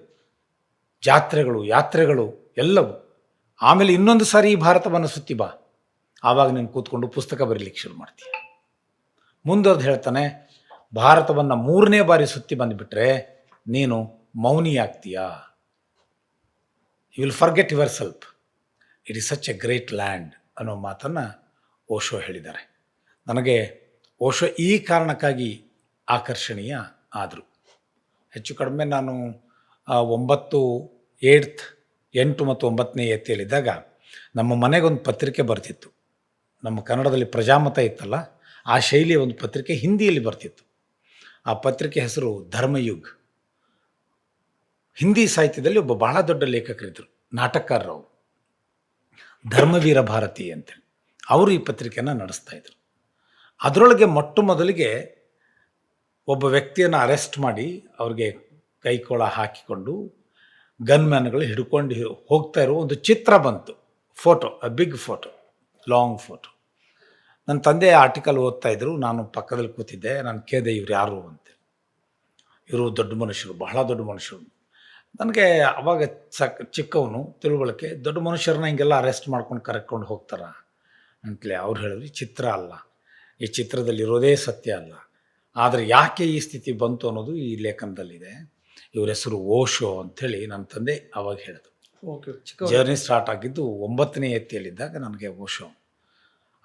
ಜಾತ್ರೆಗಳು, ಯಾತ್ರೆಗಳು ಎಲ್ಲವೂ. ಆಮೇಲೆ ಇನ್ನೊಂದು ಸಾರಿ ಈ ಭಾರತವನ್ನು ಸುತ್ತಿ ಬಾ, ಆವಾಗ ನೀನು ಕೂತ್ಕೊಂಡು ಪುಸ್ತಕ ಬರೀಲಿಕ್ಕೆ ಶುರು ಮಾಡ್ತೀಯ. ಮುಂದೋದು ಹೇಳ್ತಾನೆ, ಭಾರತವನ್ನು 3ನೇ ಬಾರಿ ಸುತ್ತಿ ಬಂದುಬಿಟ್ರೆ ನೀನು ಮೌನಿ ಆಗ್ತೀಯಾ. You will forget yourself. It is such a great land ಅನ್ನೋ ಮಾತನ್ನು ಓಶೋ ಹೇಳಿದ್ದಾರೆ. ನನಗೆ ಓಶೋ ಈ ಕಾರಣಕ್ಕಾಗಿ ಆಕರ್ಷಣೀಯ ಆದರು. ಹೆಚ್ಚು ಕಡಿಮೆ ನಾನು 8th 8 ಮತ್ತು 9ನೇ ಎತ್ತಿಯಲ್ಲಿದ್ದಾಗ ನಮ್ಮ ಮನೆಗೊಂದು ಪತ್ರಿಕೆ ಬರ್ತಿತ್ತು. ನಮ್ಮ ಕನ್ನಡದಲ್ಲಿ ಪ್ರಜಾಮತ ಇತ್ತಲ್ಲ, ಆ ಶೈಲಿಯ ಒಂದು ಪತ್ರಿಕೆ ಹಿಂದಿಯಲ್ಲಿ ಬರ್ತಿತ್ತು. ಆ ಪತ್ರಿಕೆ ಹೆಸರು ಧರ್ಮಯುಗ್. ಹಿಂದಿ ಸಾಹಿತ್ಯದಲ್ಲಿ ಒಬ್ಬ ಬಹಳ ದೊಡ್ಡ ಲೇಖಕರಿದ್ದರು, ನಾಟಕಕಾರರು. ಧರ್ಮವೀರ ಭಾರತಿ ಅಂತೇಳಿ ಅವರು ಈ ಪತ್ರಿಕೆಯನ್ನು ನಡೆಸ್ತಾ ಇದ್ರು. ಅದರೊಳಗೆ ಮೊಟ್ಟ ಮೊದಲಿಗೆ ಒಬ್ಬ ವ್ಯಕ್ತಿಯನ್ನು ಅರೆಸ್ಟ್ ಮಾಡಿ ಅವ್ರಿಗೆ ಕೈಕೋಳ ಹಾಕಿಕೊಂಡು ಗನ್ಮ್ಯಾನ್ಗಳು ಹಿಡ್ಕೊಂಡು ಹೋಗ್ತಾ ಇರೋ ಒಂದು ಚಿತ್ರ ಬಂತು. Photo, big photo, long photo. ನನ್ನ ತಂದೆ ಆರ್ಟಿಕಲ್ ಓದ್ತಾ ಇದ್ರು, ನಾನು ಪಕ್ಕದಲ್ಲಿ ಕೂತಿದ್ದೆ. ನಾನು ಕೇಳಿದೆ, ಇವ್ರು ಯಾರು ಅಂತ. ಇವರು ದೊಡ್ಡ ಮನುಷ್ಯರು, ಬಹಳ ದೊಡ್ಡ ಮನುಷ್ಯರು. ನನಗೆ ಅವಾಗ ಚಿಕ್ಕವನು, ತಿಳುವಳಿಕೆ. ದೊಡ್ಡ ಮನುಷ್ಯರನ್ನ ಹಿಂಗೆಲ್ಲ ಅರೆಸ್ಟ್ ಮಾಡ್ಕೊಂಡು ಕರ್ಕೊಂಡು ಹೋಗ್ತಾರ ಅಂತಲೇ ಅವ್ರು ಹೇಳಿದ್ರು, ಚಿತ್ರ ಅಲ್ಲ, ಈ ಚಿತ್ರದಲ್ಲಿರೋದೇ ಸತ್ಯ ಅಲ್ಲ, ಆದರೆ ಯಾಕೆ ಈ ಸ್ಥಿತಿ ಬಂತು ಅನ್ನೋದು ಈ ಲೇಖನದಲ್ಲಿದೆ. ಇವ್ರ ಹೆಸರು ಓಶೋ ಅಂಥೇಳಿ ನನ್ನ ತಂದೆ ಅವಾಗ ಹೇಳಿದ್ರು. ಜರ್ನಿ ಸ್ಟಾರ್ಟ್ ಆಗಿದ್ದು 9ನೇ ಎತ್ತಿಯಲ್ಲಿದ್ದಾಗ ನನಗೆ ಓಶೋ.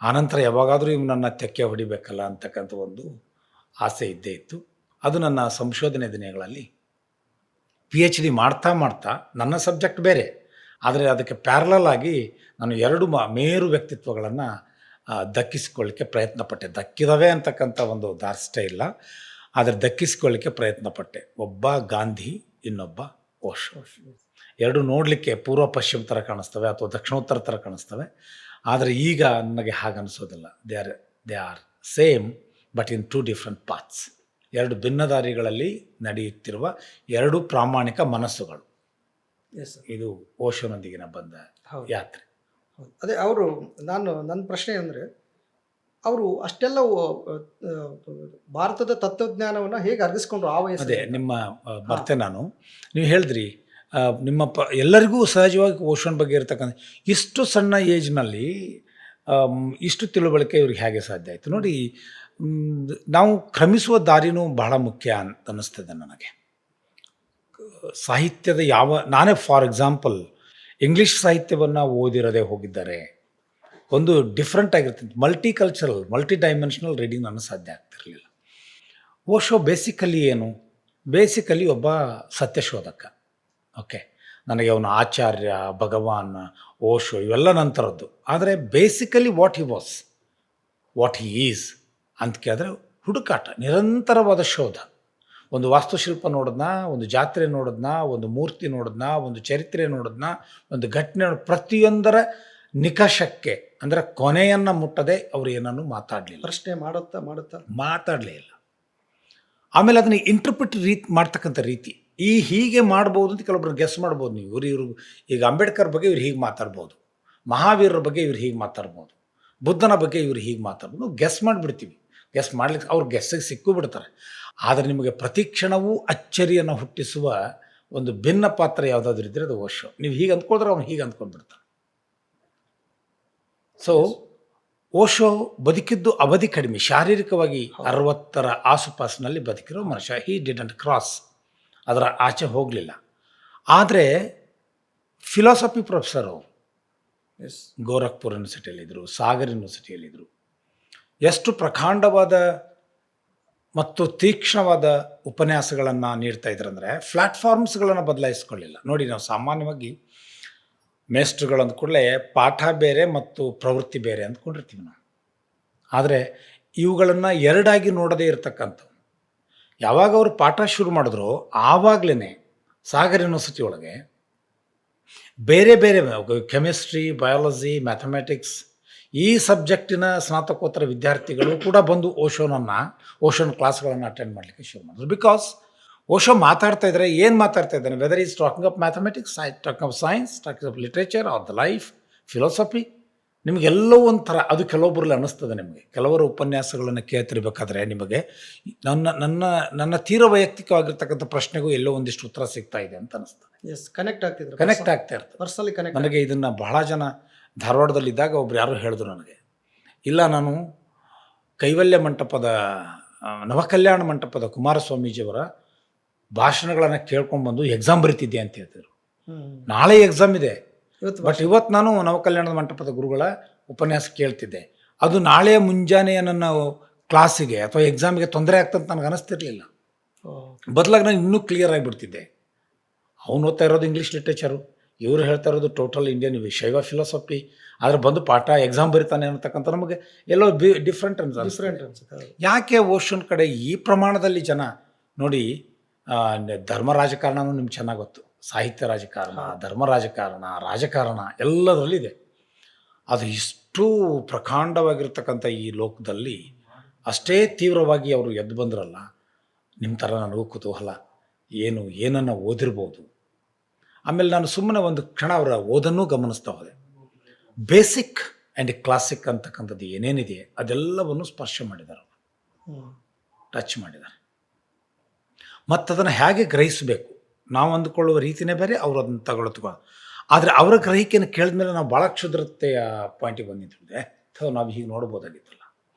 ಆನಂತರ ಯಾವಾಗಾದರೂ ಇವನನ್ನು ತೆಕ್ಕೆ ಹೊಡಿಬೇಕಲ್ಲ ಅಂತಕ್ಕಂಥ ಒಂದು ಆಸೆ ಇದ್ದೇ ಇತ್ತು. ಅದು ನನ್ನ ಸಂಶೋಧನೆ ದಿನಗಳಲ್ಲಿ PhD ಮಾಡ್ತಾ ಮಾಡ್ತಾ, ನನ್ನ ಸಬ್ಜೆಕ್ಟ್ ಬೇರೆ, ಆದರೆ ಅದಕ್ಕೆ ಪ್ಯಾರಲಲ್ ಆಗಿ ನಾನು 2 ಮೇರು ವ್ಯಕ್ತಿತ್ವಗಳನ್ನು ದಕ್ಕಿಸಿಕೊಳ್ಳಿಕ್ಕೆ ಪ್ರಯತ್ನಪಟ್ಟೆ. ದಕ್ಕಿದವೆ ಅಂತಕ್ಕಂಥ ಒಂದು ದಾರ್ಷ್ಟೇ ಇಲ್ಲ, ಆದರೆ ದಕ್ಕಿಸಿಕೊಳ್ಳಿಕ್ಕೆ ಪ್ರಯತ್ನಪಟ್ಟೆ. ಒಬ್ಬ ಗಾಂಧಿ, ಇನ್ನೊಬ್ಬ ಓಶೋ. 2 ನೋಡಲಿಕ್ಕೆ ಪೂರ್ವ ಪಶ್ಚಿಮ ಥರ ಕಾಣಿಸ್ತವೆ ಅಥವಾ ದಕ್ಷಿಣೋತ್ತರ ಥರ ಕಾಣಿಸ್ತವೆ, ಆದರೆ ಈಗ ನನಗೆ ಹಾಗೆ ಅನಿಸೋದಿಲ್ಲ. They are same but in 2 different paths. 2 ಭಿನ್ನ ದಾರಿಗಳಲ್ಲಿ ನಡೆಯುತ್ತಿರುವ 2 ಪ್ರಾಮಾಣಿಕ ಮನಸ್ಸುಗಳು. ಇದು ಓಶೋನೊಂದಿಗಿನ ಬಂದ ಯಾತ್ರೆ. ಅದೇ ಅವರು, ನನ್ನ ಪ್ರಶ್ನೆ ಅಂದರೆ, ಅವರು ಅಷ್ಟೆಲ್ಲ ಭಾರತದ ತತ್ವಜ್ಞಾನವನ್ನು ಹೇಗೆ ಅರಗಿಸ್ಕೊಂಡ್ರು ಆ ವಯಸ್ಸು? ಅದೇ ನಿಮ್ಮ ಬರ್ತೆ ನಾನು, ನೀವು ಹೇಳಿದ್ರಿ ನಿಮ್ಮ ಎಲ್ಲರಿಗೂ ಸಹಜವಾಗಿ ಓಶೋನ ಬಗ್ಗೆ ಇರತಕ್ಕಂಥ ಇಷ್ಟು ಸಣ್ಣ ಏಜ್ನಲ್ಲಿ ಇಷ್ಟು ತಿಳುವಳಿಕೆ ಇವ್ರಿಗೆ ಹೇಗೆ ಸಾಧ್ಯ ಆಯಿತು ನೋಡಿ. ನಾವು ಕ್ರಮಿಸುವ ದಾರಿನೂ ಬಹಳ ಮುಖ್ಯ ಅಂತ ಅನ್ನಿಸ್ತದೆ ನನಗೆ. ಸಾಹಿತ್ಯದ ನಾನೇ ಫಾರ್ ಎಕ್ಸಾಂಪಲ್ ಇಂಗ್ಲೀಷ್ ಸಾಹಿತ್ಯವನ್ನು ಓದಿರದೇ ಹೋಗಿದ್ದಾರೆ, ಒಂದು ಡಿಫ್ರೆಂಟ್ ಆಗಿರ್ತದೆ, multi cultural, multi dimensional reading ನನಗೆ ಸಾಧ್ಯ ಆಗ್ತಿರಲಿಲ್ಲ. ಓಶೋ ಬೇಸಿಕಲಿ ಏನು? ಬೇಸಿಕಲಿ ಒಬ್ಬ ಸತ್ಯಶೋಧಕ. ಓಕೆ, ನನಗೆ ಅವನ ಆಚಾರ್ಯ, ಭಗವಾನ್, ಓಶೋ ಇವೆಲ್ಲ ನಂತರದ್ದು. ಆದರೆ ಬೇಸಿಕಲಿ ವಾಟ್ ಹಿ ಈಸ್ ಅಂತ ಕೇಳಿದ್ರೆ ಹುಡುಕಾಟ, ನಿರಂತರವಾದ ಶೋಧ. ಒಂದು ವಾಸ್ತುಶಿಲ್ಪ ನೋಡಿದ್ನ, ಒಂದು ಜಾತ್ರೆ ನೋಡಿದ್ನ, ಒಂದು ಮೂರ್ತಿ ನೋಡಿದ್ನ, ಒಂದು ಚರಿತ್ರೆ ನೋಡಿದ್ನ, ಒಂದು ಘಟನೆ ಪ್ರತಿಯೊಂದರ ನಿಕಷಕ್ಕೆ ಅಂದರೆ ಕೊನೆಯನ್ನು ಮುಟ್ಟದೆ ಅವರು ಏನನ್ನು ಮಾತಾಡಲಿಲ್ಲ. ಪ್ರಶ್ನೆ ಮಾತಾಡಲೇ ಇಲ್ಲ. ಆಮೇಲೆ ಅದನ್ನು ಇಂಟರ್ಪ್ರಿಟ್ ಮಾಡ್ತಕ್ಕಂಥ ರೀತಿ, ಹೀಗೆ ಮಾಡ್ಬೋದು ಅಂತ ಕೆಲವೊಬ್ರು ಗೆಸ್ ಮಾಡ್ಬೋದು ನೀವು. ಇವರು ಈಗ ಅಂಬೇಡ್ಕರ್ ಬಗ್ಗೆ ಇವ್ರು ಹೀಗೆ ಮಾತಾಡ್ಬೋದು, ಮಹಾವೀರರ ಬಗ್ಗೆ ಇವ್ರು ಹೀಗೆ ಮಾತಾಡ್ಬೋದು, ಬುದ್ಧನ ಬಗ್ಗೆ ಇವ್ರು ಹೀಗೆ ಮಾತಾಡ್ಬೋದು. ನಾವು ಗೆಸ್ ಮಾಡಿಬಿಡ್ತೀವಿ. ಗೆಸ್ ಮಾಡ್ಲಿಕ್ಕೆ ಅವ್ರು ಗೆಸ್ಸಿಗೆ ಸಿಕ್ಕೂ ಬಿಡ್ತಾರೆ. ಆದರೆ ನಿಮಗೆ ಪ್ರತಿಕ್ಷಣವೂ ಅಚ್ಚರಿಯನ್ನು ಹುಟ್ಟಿಸುವ ಒಂದು ಭಿನ್ನ ಪಾತ್ರ ಯಾವುದಾದ್ರೂ ಇದ್ದರೆ ಅದು ಓಶೋ. ನೀವು ಹೀಗೆ ಅಂದ್ಕೊಂಡ್ರೆ ಅವ್ನು ಹೀಗೆ ಅಂದ್ಕೊಂಡ್ಬಿಡ್ತಾನೆ. ಸೊ ಓಶೋ ಬದುಕಿದ್ದು ಅವಧಿ ಕಡಿಮೆ, ಶಾರೀರಿಕವಾಗಿ 60ರ ಆಸುಪಾಸಿನಲ್ಲಿ ಬದುಕಿರೋ ಮನುಷ್ಯ. ಹಿ ಡಿಡಂಟ್ ಕ್ರಾಸ್, ಅದರ ಆಚೆ ಹೋಗಲಿಲ್ಲ. ಆದರೆ ಫಿಲಾಸಫಿ ಪ್ರೊಫೆಸರು ಗೋರಖ್ಪುರ್ ಯೂನಿವರ್ಸಿಟಿಯಲ್ಲಿದ್ದರು, ಸಾಗರ್ ಯೂನಿವರ್ಸಿಟಿಯಲ್ಲಿದ್ದರು. ಎಷ್ಟು ಪ್ರಕಾಂಡವಾದ ಮತ್ತು ತೀಕ್ಷ್ಣವಾದ ಉಪನ್ಯಾಸಗಳನ್ನು ನೀಡ್ತಾ ಇದ್ರು ಅಂದರೆ ಪ್ಲ್ಯಾಟ್ಫಾರ್ಮ್ಸ್ಗಳನ್ನು ಬದಲಾಯಿಸ್ಕೊಳ್ಳಿಲ್ಲ. ನೋಡಿ, ನಾವು ಸಾಮಾನ್ಯವಾಗಿ ಮೇಸ್ಟ್ರುಗಳು ಅಂದ ಕೂಡಲೇ ಪಾಠ ಬೇರೆ ಮತ್ತು ಪ್ರವೃತ್ತಿ ಬೇರೆ ಅಂದ್ಕೊಂಡಿರ್ತೀವಿ ನಾವು. ಆದರೆ ಇವುಗಳನ್ನು ಎರಡಾಗಿ ನೋಡದೇ ಇರತಕ್ಕಂಥವು. ಯಾವಾಗ ಅವರು ಪಾಠ ಶುರು ಮಾಡಿದ್ರು ಆವಾಗಲೇ ಸಾಗರ್ ಯೂನಿವರ್ಸಿಟಿ ಒಳಗೆ ಬೇರೆ ಬೇರೆ ಕೆಮಿಸ್ಟ್ರಿ, ಬಯಾಲಜಿ, ಮ್ಯಾಥಮೆಟಿಕ್ಸ್ ಈ ಸಬ್ಜೆಕ್ಟಿನ ಸ್ನಾತಕೋತ್ತರ ವಿದ್ಯಾರ್ಥಿಗಳು ಕೂಡ ಬಂದು ಓಶೋನ ಕ್ಲಾಸ್ಗಳನ್ನು ಅಟೆಂಡ್ ಮಾಡಲಿಕ್ಕೆ ಶುರು ಮಾಡಿದ್ರು. ಬಿಕಾಸ್ ಓಶೋ ಮಾತಾಡ್ತಾ ಇದ್ದಾರೆ, ಏನು ಮಾತಾಡ್ತಾ ಇದ್ದಾನೆ, whether is talking of mathematics, talking of science, talking of literature, of the life, philosophy, ನಿಮಗೆಲ್ಲವೂ ಒಂಥರ ಅದು ಕೆಲವೊಬ್ಬರಲ್ಲಿ ಅನ್ನಿಸ್ತದೆ. ನಿಮಗೆ ಕೆಲವರು ಉಪನ್ಯಾಸಗಳನ್ನು ಕೇಳ್ತಿರ್ಬೇಕಾದ್ರೆ ನಿಮಗೆ ನನ್ನ ತೀರ ವೈಯಕ್ತಿಕವಾಗಿರ್ತಕ್ಕಂಥ ಪ್ರಶ್ನೆಗೂ ಎಲ್ಲೋ ಒಂದಿಷ್ಟು ಉತ್ತರ ಸಿಗ್ತಾ ಇದೆ ಅಂತ ಅನಿಸ್ತದೆ. ಕನೆಕ್ಟ್ ಆಗ್ತಾ ಇರ್ತದೆ. ನನಗೆ ಇದನ್ನು ಬಹಳ ಜನ ಧಾರವಾಡದಲ್ಲಿದ್ದಾಗ ಒಬ್ರು ಯಾರು ಹೇಳಿದ್ರು ನನಗೆ, ಇಲ್ಲ ನಾನು ಕೈವಲ್ಯ ಮಂಟಪದ ನವಕಲ್ಯಾಣ ಮಂಟಪದ ಕುಮಾರಸ್ವಾಮೀಜಿಯವರ ಭಾಷಣಗಳನ್ನು ಕೇಳ್ಕೊಂಡ್ಬಂದು ಎಕ್ಸಾಮ್ ಬರೀತಿದ್ದೆ ಅಂತ ಹೇಳ್ತಿದ್ರು. ನಾಳೆ ಎಕ್ಸಾಮ್ ಇದೆ, ಬಟ್ ಇವತ್ತು ನಾನು ನವಕಲ್ಯಾಣದ ಮಂಟಪದ ಗುರುಗಳ ಉಪನ್ಯಾಸ ಕೇಳ್ತಿದ್ದೆ. ಅದು ನಾಳೆಯ ಮುಂಜಾನೆಯ ನನ್ನ ಕ್ಲಾಸಿಗೆ ಅಥವಾ ಎಕ್ಸಾಮಿಗೆ ತೊಂದರೆ ಆಗ್ತಂತ ನನಗೆ ಅನಿಸ್ತಿರ್ಲಿಲ್ಲ. ಬದಲಾಗಿ ನಾನು ಇನ್ನೂ ಕ್ಲಿಯರ್ ಆಗಿಬಿಡ್ತಿದ್ದೆ. ಅವನು ಓದ್ತಾ ಇರೋದು ಇಂಗ್ಲೀಷ್ ಲಿಟ್ರೇಚರು, ಇವರು ಹೇಳ್ತಾ ಇರೋದು ಟೋಟಲ್ ಇಂಡಿಯನ್ ಶೈವ ಫಿಲಾಸಫಿ, ಆದ್ರೆ ಬಂದು ಪಾಠ ಎಕ್ಸಾಮ್ ಬರಿತಾನೆ ಅನ್ನತಕ್ಕಂಥ ನಮಗೆ ಎಲ್ಲೋ ಡಿಫ್ರೆಂಟ್ ಡಿಫ್ರೆಂಟ್ ಅನ್ಸುತ್ತೆ. ಯಾಕೆ ಓಷನ್ ಕಡೆ ಈ ಪ್ರಮಾಣದಲ್ಲಿ ಜನ ನೋಡಿ. ಧರ್ಮ ರಾಜಕಾರಣನೂ ನಿಮ್ಗೆ ಚೆನ್ನಾಗಿ ಗೊತ್ತು. ಸಾಹಿತ್ಯ ರಾಜಕಾರಣ, ಧರ್ಮ ರಾಜಕಾರಣ ಎಲ್ಲದರಲ್ಲಿದೆ. ಅದು ಇಷ್ಟು ಪ್ರಕಾಂಡವಾಗಿರ್ತಕ್ಕಂಥ ಈ ಲೋಕದಲ್ಲಿ ಅಷ್ಟೇ ತೀವ್ರವಾಗಿ ಅವರು ಎದ್ದು ಬಂದ್ರಲ್ಲ. ನಿಮ್ಮ ಥರ ನನಗೂ ಕುತೂಹಲ, ಏನನ್ನು ಓದಿರ್ಬೋದು. ಆಮೇಲೆ ನಾನು ಸುಮ್ಮನೆ ಒಂದು ಕ್ಷಣ ಅವರ ಓದನ್ನೂ ಗಮನಿಸ್ತಾ ಹೋದೆ. ಬೇಸಿಕ್ ಆ್ಯಂಡ್ ಕ್ಲಾಸಿಕ್ ಅಂತಕ್ಕಂಥದ್ದು ಏನೇನಿದೆ ಅದೆಲ್ಲವನ್ನು ಸ್ಪರ್ಶ ಮಾಡಿದ್ದಾರೆ, ಟಚ್ ಮಾಡಿದ್ದಾರೆ. ಮತ್ತು ಅದನ್ನು ಹೇಗೆ ಗ್ರಹಿಸಬೇಕು, ನಾವು ಅಂದುಕೊಳ್ಳುವ ರೀತಿಯೇ ಬೇರೆ, ಅವರು ಅದನ್ನು ತಗೊಳ್ತುವ. ಆದರೆ ಅವರ ಗ್ರಹಿಕೆಯನ್ನು ಕೇಳಿದ್ಮೇಲೆ ನಾವು ಭಾಳ ಕ್ಷುದ್ರತೆಯ ಪಾಯಿಂಟಿಗೆ ಬಂದಿದ್ದೆ. ಅಥವಾ ನಾವು ಹೀಗೆ ನೋಡ್ಬೋದಾಗಿತ್ತಲ್ಲ.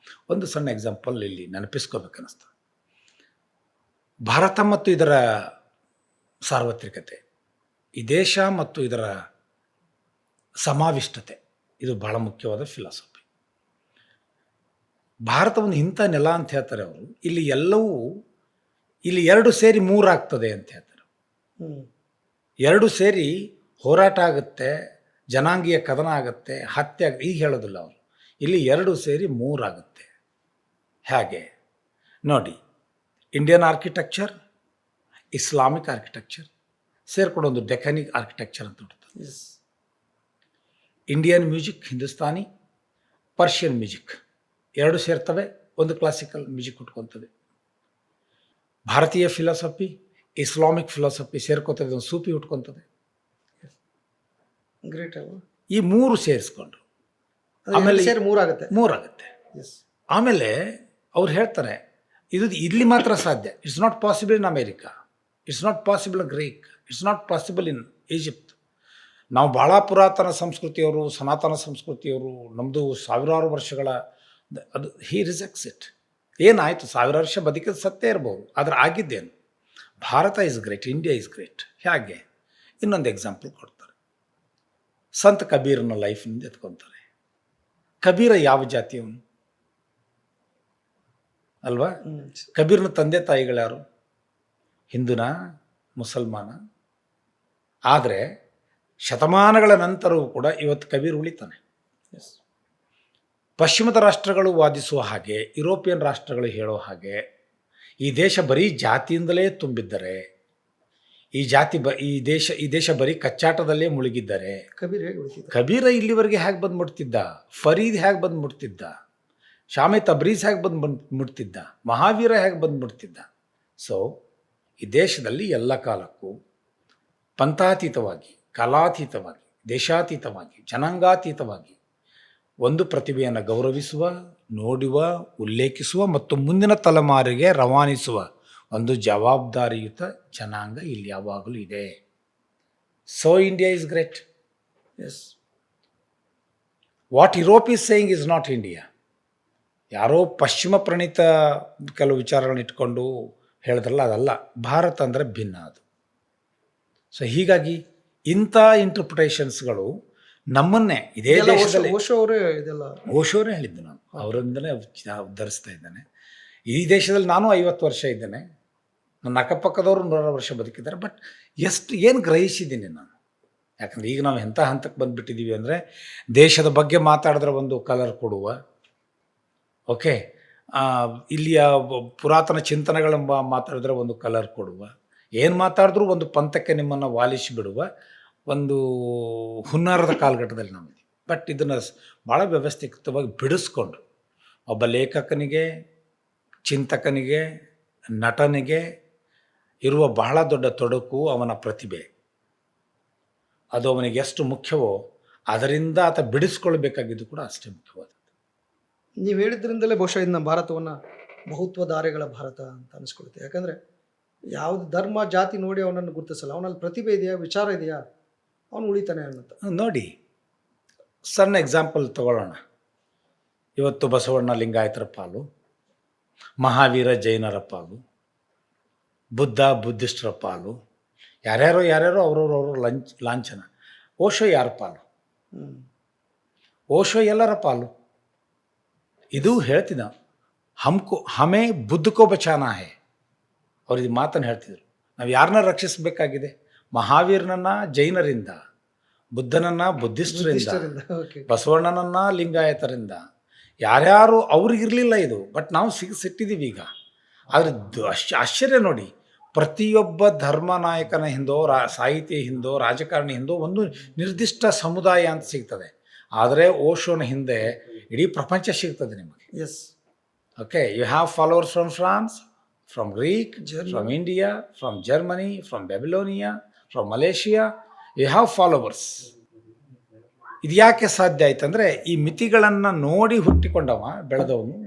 ಒಂದು ಸಣ್ಣ ಎಕ್ಸಾಂಪಲ್ ಇಲ್ಲಿ ನೆನಪಿಸ್ಕೋಬೇಕನ್ನಿಸ್ತು. ಭಾರತ ಮತ್ತು ಇದರ ಸಾರ್ವತ್ರಿಕತೆ, ಈ ದೇಶ ಮತ್ತು ಇದರ ಸಮಾವಿಷ್ಟತೆ, ಇದು ಬಹಳ ಮುಖ್ಯವಾದ ಫಿಲಾಸಫಿ. ಭಾರತ ಒಂದು ಇಂಥ ನೆಲ ಅಂತ ಹೇಳ್ತಾರೆ ಅವರು. ಇಲ್ಲಿ ಎಲ್ಲವೂ, ಇಲ್ಲಿ 2 ಸೇರಿ 3 ಆಗ್ತದೆ ಅಂತ ಹೇಳ್ತಾರೆ. 2 ಸೇರಿ ಹೋರಾಟ ಆಗುತ್ತೆ, ಜನಾಂಗೀಯ ಕದನ ಆಗುತ್ತೆ, ಹತ್ಯೆ ಆಗುತ್ತೆ, ಈಗ ಹೇಳೋದಿಲ್ಲ ಅವರು. ಇಲ್ಲಿ 2 ಸೇರಿ 3 ಆಗುತ್ತೆ. ಹೇಗೆ ನೋಡಿ, ಇಂಡಿಯನ್ ಆರ್ಕಿಟೆಕ್ಚರ್, ಇಸ್ಲಾಮಿಕ್ ಆರ್ಕಿಟೆಕ್ಚರ್ ಸೇರ್ಕೊಂಡು ಒಂದು ಡೆಕ್ಕನಿಕ್ ಆರ್ಕಿಟೆಕ್ಚರ್ ಅಂತ ಹುಟ್ಟುತ್ತದೆ. Indian music, Hindustani, Persian music 2 ಸೇರ್ತವೆ, ಒಂದು ಕ್ಲಾಸಿಕಲ್ ಮ್ಯೂಸಿಕ್ ಹುಟ್ಕೊತದೆ. ಭಾರತೀಯ ಫಿಲಾಸಫಿ, ಇಸ್ಲಾಮಿಕ್ ಫಿಲಾಸಫಿ ಸೇರ್ಕೋತದೆ, ಒಂದು ಸೂಫಿ ಹುಟ್ಕೊತದೆ. ಗ್ರೇಟ್. ಈ 3 ಸೇರಿಸ್ಕೊಂಡ್ರು, ಆಮೇಲೆ 3 ಆಗುತ್ತೆ. ಆಮೇಲೆ ಅವ್ರು ಹೇಳ್ತಾರೆ ಇದು ಇಲ್ಲಿ ಮಾತ್ರ ಸಾಧ್ಯ. It's not possible in America, it's not possible in Greek, it's not possible in Egypt. ನಾವು ಭಾಳ ಪುರಾತನ ಸಂಸ್ಕೃತಿಯವರು, ಸನಾತನ ಸಂಸ್ಕೃತಿಯವರು, ನಮ್ಮದು ಸಾವಿರಾರು ವರ್ಷಗಳ ಅದು. He rejects it. ಏನಾಯಿತು, 1000 ವರ್ಷ ಬದುಕಿದ ಸತ್ಯ ಇರ್ಬೋದು, ಆದರೆ ಆಗಿದ್ದೇನು. Bharat is great, India is great. ಹೇಗೆ ಇನ್ನೊಂದು ಎಕ್ಸಾಂಪಲ್ ಕೊಡ್ತಾರೆ. ಸಂತ ಕಬೀರನ ಲೈಫ್ನಿಂದ ಎತ್ಕೊತಾರೆ. ಕಬೀರ ಯಾವ ಜಾತಿಯವನು ಅಲ್ವಾ? ಕಬೀರ್ನ ತಂದೆ ತಾಯಿಗಳ್ಯಾರು? ಹಿಂದೂನ, ಮುಸಲ್ಮಾನ? ಆದರೆ ಶತಮಾನಗಳ ನಂತರವೂ ಕೂಡ ಇವತ್ತು ಕಬೀರ್ ಉಳಿತಾನೆ. ಪಶ್ಚಿಮದ ರಾಷ್ಟ್ರಗಳು ವಾದಿಸುವ ಹಾಗೆ, ಯುರೋಪಿಯನ್ ರಾಷ್ಟ್ರಗಳು ಹೇಳೋ ಹಾಗೆ ಈ ದೇಶ ಬರೀ ಜಾತಿಯಿಂದಲೇ ತುಂಬಿದ್ದರೆ, ಈ ದೇಶ ಬರೀ ಕಚ್ಚಾಟದಲ್ಲೇ ಮುಳುಗಿದ್ದಾರೆ. ಕಬೀರ ಇಲ್ಲಿವರೆಗೆ ಹೇಗೆ ಬಂದು ಮುಟ್ತಿದ್ದ? ಫರೀದ್ ಹೇಗೆ ಬಂದು ಮುಟ್ತಿದ್ದ? ಶಾಮೆ ತಬ್ರೀಜ್ ಹೇಗೆ ಬಂದು ಮುಟ್ತಿದ್ದ? ಮಹಾವೀರ ಹೇಗೆ ಬಂದು ಮುಟ್ತಿದ್ದ? ಸೊ ಈ ದೇಶದಲ್ಲಿ ಎಲ್ಲ ಕಾಲಕ್ಕೂ ಪಂಥಾತೀತವಾಗಿ, ಕಾಲಾತೀತವಾಗಿ, ದೇಶಾತೀತವಾಗಿ, ಜನಾಂಗಾತೀತವಾಗಿ ಒಂದು ಪ್ರತಿಭೆಯನ್ನು ಗೌರವಿಸುವ, ನೋಡುವ, ಉಲ್ಲೇಖಿಸುವ ಮತ್ತು ಮುಂದಿನ ತಲೆಮಾರಿಗೆ ರವಾನಿಸುವ ಒಂದು ಜವಾಬ್ದಾರಿಯುತ ಜನಾಂಗ ಇಲ್ಲಿ ಯಾವಾಗಲೂ ಇದೆ. So India is great. Yes, what Europe is saying is not India. ಯಾರೋ ಪಶ್ಚಿಮ ಪ್ರಣೀತ ಕೆಲವು ವಿಚಾರಗಳನ್ನ ಇಟ್ಕೊಂಡು ಹೇಳಿದ್ರಲ್ಲ, ಅದಲ್ಲ. ಭಾರತ ಅಂದರೆ ಭಿನ್ನ ಅದು. ಸೊ ಹೀಗಾಗಿ ಇಂಥ ಇಂಟರ್ಪ್ರಿಟೇಷನ್ಸ್ಗಳು ನಮ್ಮನ್ನೇ ಇದೇ ದೇಶದಲ್ಲಿ ಓಶೋರೇ ಹೇಳಿದ್ದು. ನಾನು ಅವರಿಂದಲೇ ಉದ್ಧರಿಸ್ತಾ ಇದ್ದೇನೆ. ಈ ದೇಶದಲ್ಲಿ ನಾನು 50 ವರ್ಷ ಇದ್ದೇನೆ, ನನ್ನ ಅಕ್ಕಪಕ್ಕದವರು 100 ವರ್ಷ ಬದುಕಿದ್ದಾರೆ. ಬಟ್ ಏನು ಗ್ರಹಿಸಿದ್ದೀನಿ ನಾನು. ಯಾಕಂದರೆ ಈಗ ನಾವು ಎಂಥ ಹಂತಕ್ಕೆ ಬಂದುಬಿಟ್ಟಿದ್ದೀವಿ ಅಂದರೆ, ದೇಶದ ಬಗ್ಗೆ ಮಾತಾಡಿದ್ರೆ ಒಂದು ಕಲರ್ ಕೊಡುವ, ಓಕೆ, ಇಲ್ಲಿಯ ಪುರಾತನ ಚಿಂತನೆಗಳ ಮಾತಾಡಿದ್ರೆ ಒಂದು ಕಲರ್ ಕೊಡುವ, ಏನು ಮಾತಾಡಿದ್ರೂ ಒಂದು ಪಂಥಕ್ಕೆ ನಿಮ್ಮನ್ನು ವಾಲಿಸಿ ಬಿಡುವ ಒಂದು ಹುನ್ನಾರದ ಕಾಲಘಟ್ಟದಲ್ಲಿ ನಾವಿದ್ದೀವಿ. ಬಟ್ ಇದನ್ನು ಭಾಳ ವ್ಯವಸ್ಥಿತವಾಗಿ ಬಿಡಿಸ್ಕೊಂಡು ಒಬ್ಬ ಲೇಖಕನಿಗೆ, ಚಿಂತಕನಿಗೆ, ನಟನಿಗೆ ಇರುವ ಬಹಳ ದೊಡ್ಡ ತೊಡಕು ಅವನ ಪ್ರತಿಭೆ. ಅದು ಅವನಿಗೆ ಎಷ್ಟು ಮುಖ್ಯವೋ ಅದರಿಂದ ಆತ ಬಿಡಿಸ್ಕೊಳ್ಬೇಕಾಗಿದ್ದು ಕೂಡ ಅಷ್ಟೇ ಮುಖ್ಯವಾದದ್ದು. ನೀವು ಹೇಳಿದ್ರಿಂದಲೇ ಬಹುಶಃ ಇದನ್ನ ಭಾರತವನ್ನು ಬಹುತ್ವಧಾರೆಗಳ ಭಾರತ ಅಂತ ಅನಿಸ್ಕೊಳುತ್ತೆ. ಯಾಕಂದರೆ ಯಾವುದು ಧರ್ಮ ಜಾತಿ ನೋಡಿ ಅವನನ್ನು ಗುರುತಿಸಲ್ಲ. ಅವನಲ್ಲಿ ಪ್ರತಿಭೆ ಇದೆಯಾ, ವಿಚಾರ ಇದೆಯಾ, ಅವನು ಉಳಿತಾನೆ ಅನ್ನೋದು. ನೋಡಿ, ಸಣ್ಣ ಎಕ್ಸಾಂಪಲ್ ತಗೊಳ್ಳೋಣ. ಇವತ್ತು ಬಸವಣ್ಣ ಲಿಂಗಾಯತರ ಪಾಲು, ಮಹಾವೀರ ಜೈನರ ಪಾಲು, ಬುದ್ಧ ಬುದ್ಧಿಸ್ಟರ ಪಾಲು, ಯಾರ್ಯಾರೋ ಅವ್ರವ್ರವ್ರ ಲಾಂಛನ. ಓಶೋ ಯಾರ ಪಾಲು? ಓಶೋ ಎಲ್ಲರ ಪಾಲು. ಇದು ಹೇಳ್ತಿದ್ದ, ಹಮೇ ಬುದ್ಧಕೋ ಬಚಾನಾ ಹೇ. ಅವ್ರು ಇದು ಮಾತನ್ನು ಹೇಳ್ತಿದ್ರು. ನಾವು ಯಾರನ್ನ ರಕ್ಷಿಸಬೇಕಾಗಿದೆ? ಮಹಾವೀರನನ್ನು ಜೈನರಿಂದ, ಬುದ್ಧನನ್ನ ಬುದ್ಧಿಸ್ಟರಿಂದ, ಓಕೆ. ಬಸವಣ್ಣನನ್ನ ಲಿಂಗಾಯತರಿಂದ, ಯಾರ್ಯಾರು ಅವ್ರಿಗಿರಲಿಲ್ಲ ಇದು, ಬಟ್ ನಾವು ಸಿಟ್ಟಿದ್ದೀವಿ ಈಗ. ಆದರೆ ಆಶ್ಚರ್ಯ ನೋಡಿ, ಪ್ರತಿಯೊಬ್ಬ ಧರ್ಮ ನಾಯಕನ ಹಿಂದೋ ಸಾಹಿತಿ ಹಿಂದೋ ರಾಜಕಾರಣಿ ಹಿಂದೋ ಒಂದು ನಿರ್ದಿಷ್ಟ ಸಮುದಾಯ ಅಂತ ಸಿಗ್ತದೆ. ಆದರೆ ಓಶೋನ ಹಿಂದೆ ಇಡೀ ಪ್ರಪಂಚ ಸಿಗ್ತದೆ ನಿಮಗೆ. Yes. Okay, you have followers from France, from Greek, Germany. From India, from Germany, from Babylonia, from Malaysia. You have followers. ಇದು ಯಾಕೆ ಸಾಧ್ಯ ಆಯ್ತಂದರೆ ಈ ಮಿತಿಗಳನ್ನು ನೋಡಿ ಹುಟ್ಟಿಕೊಂಡವ ಬೆಳೆದವನು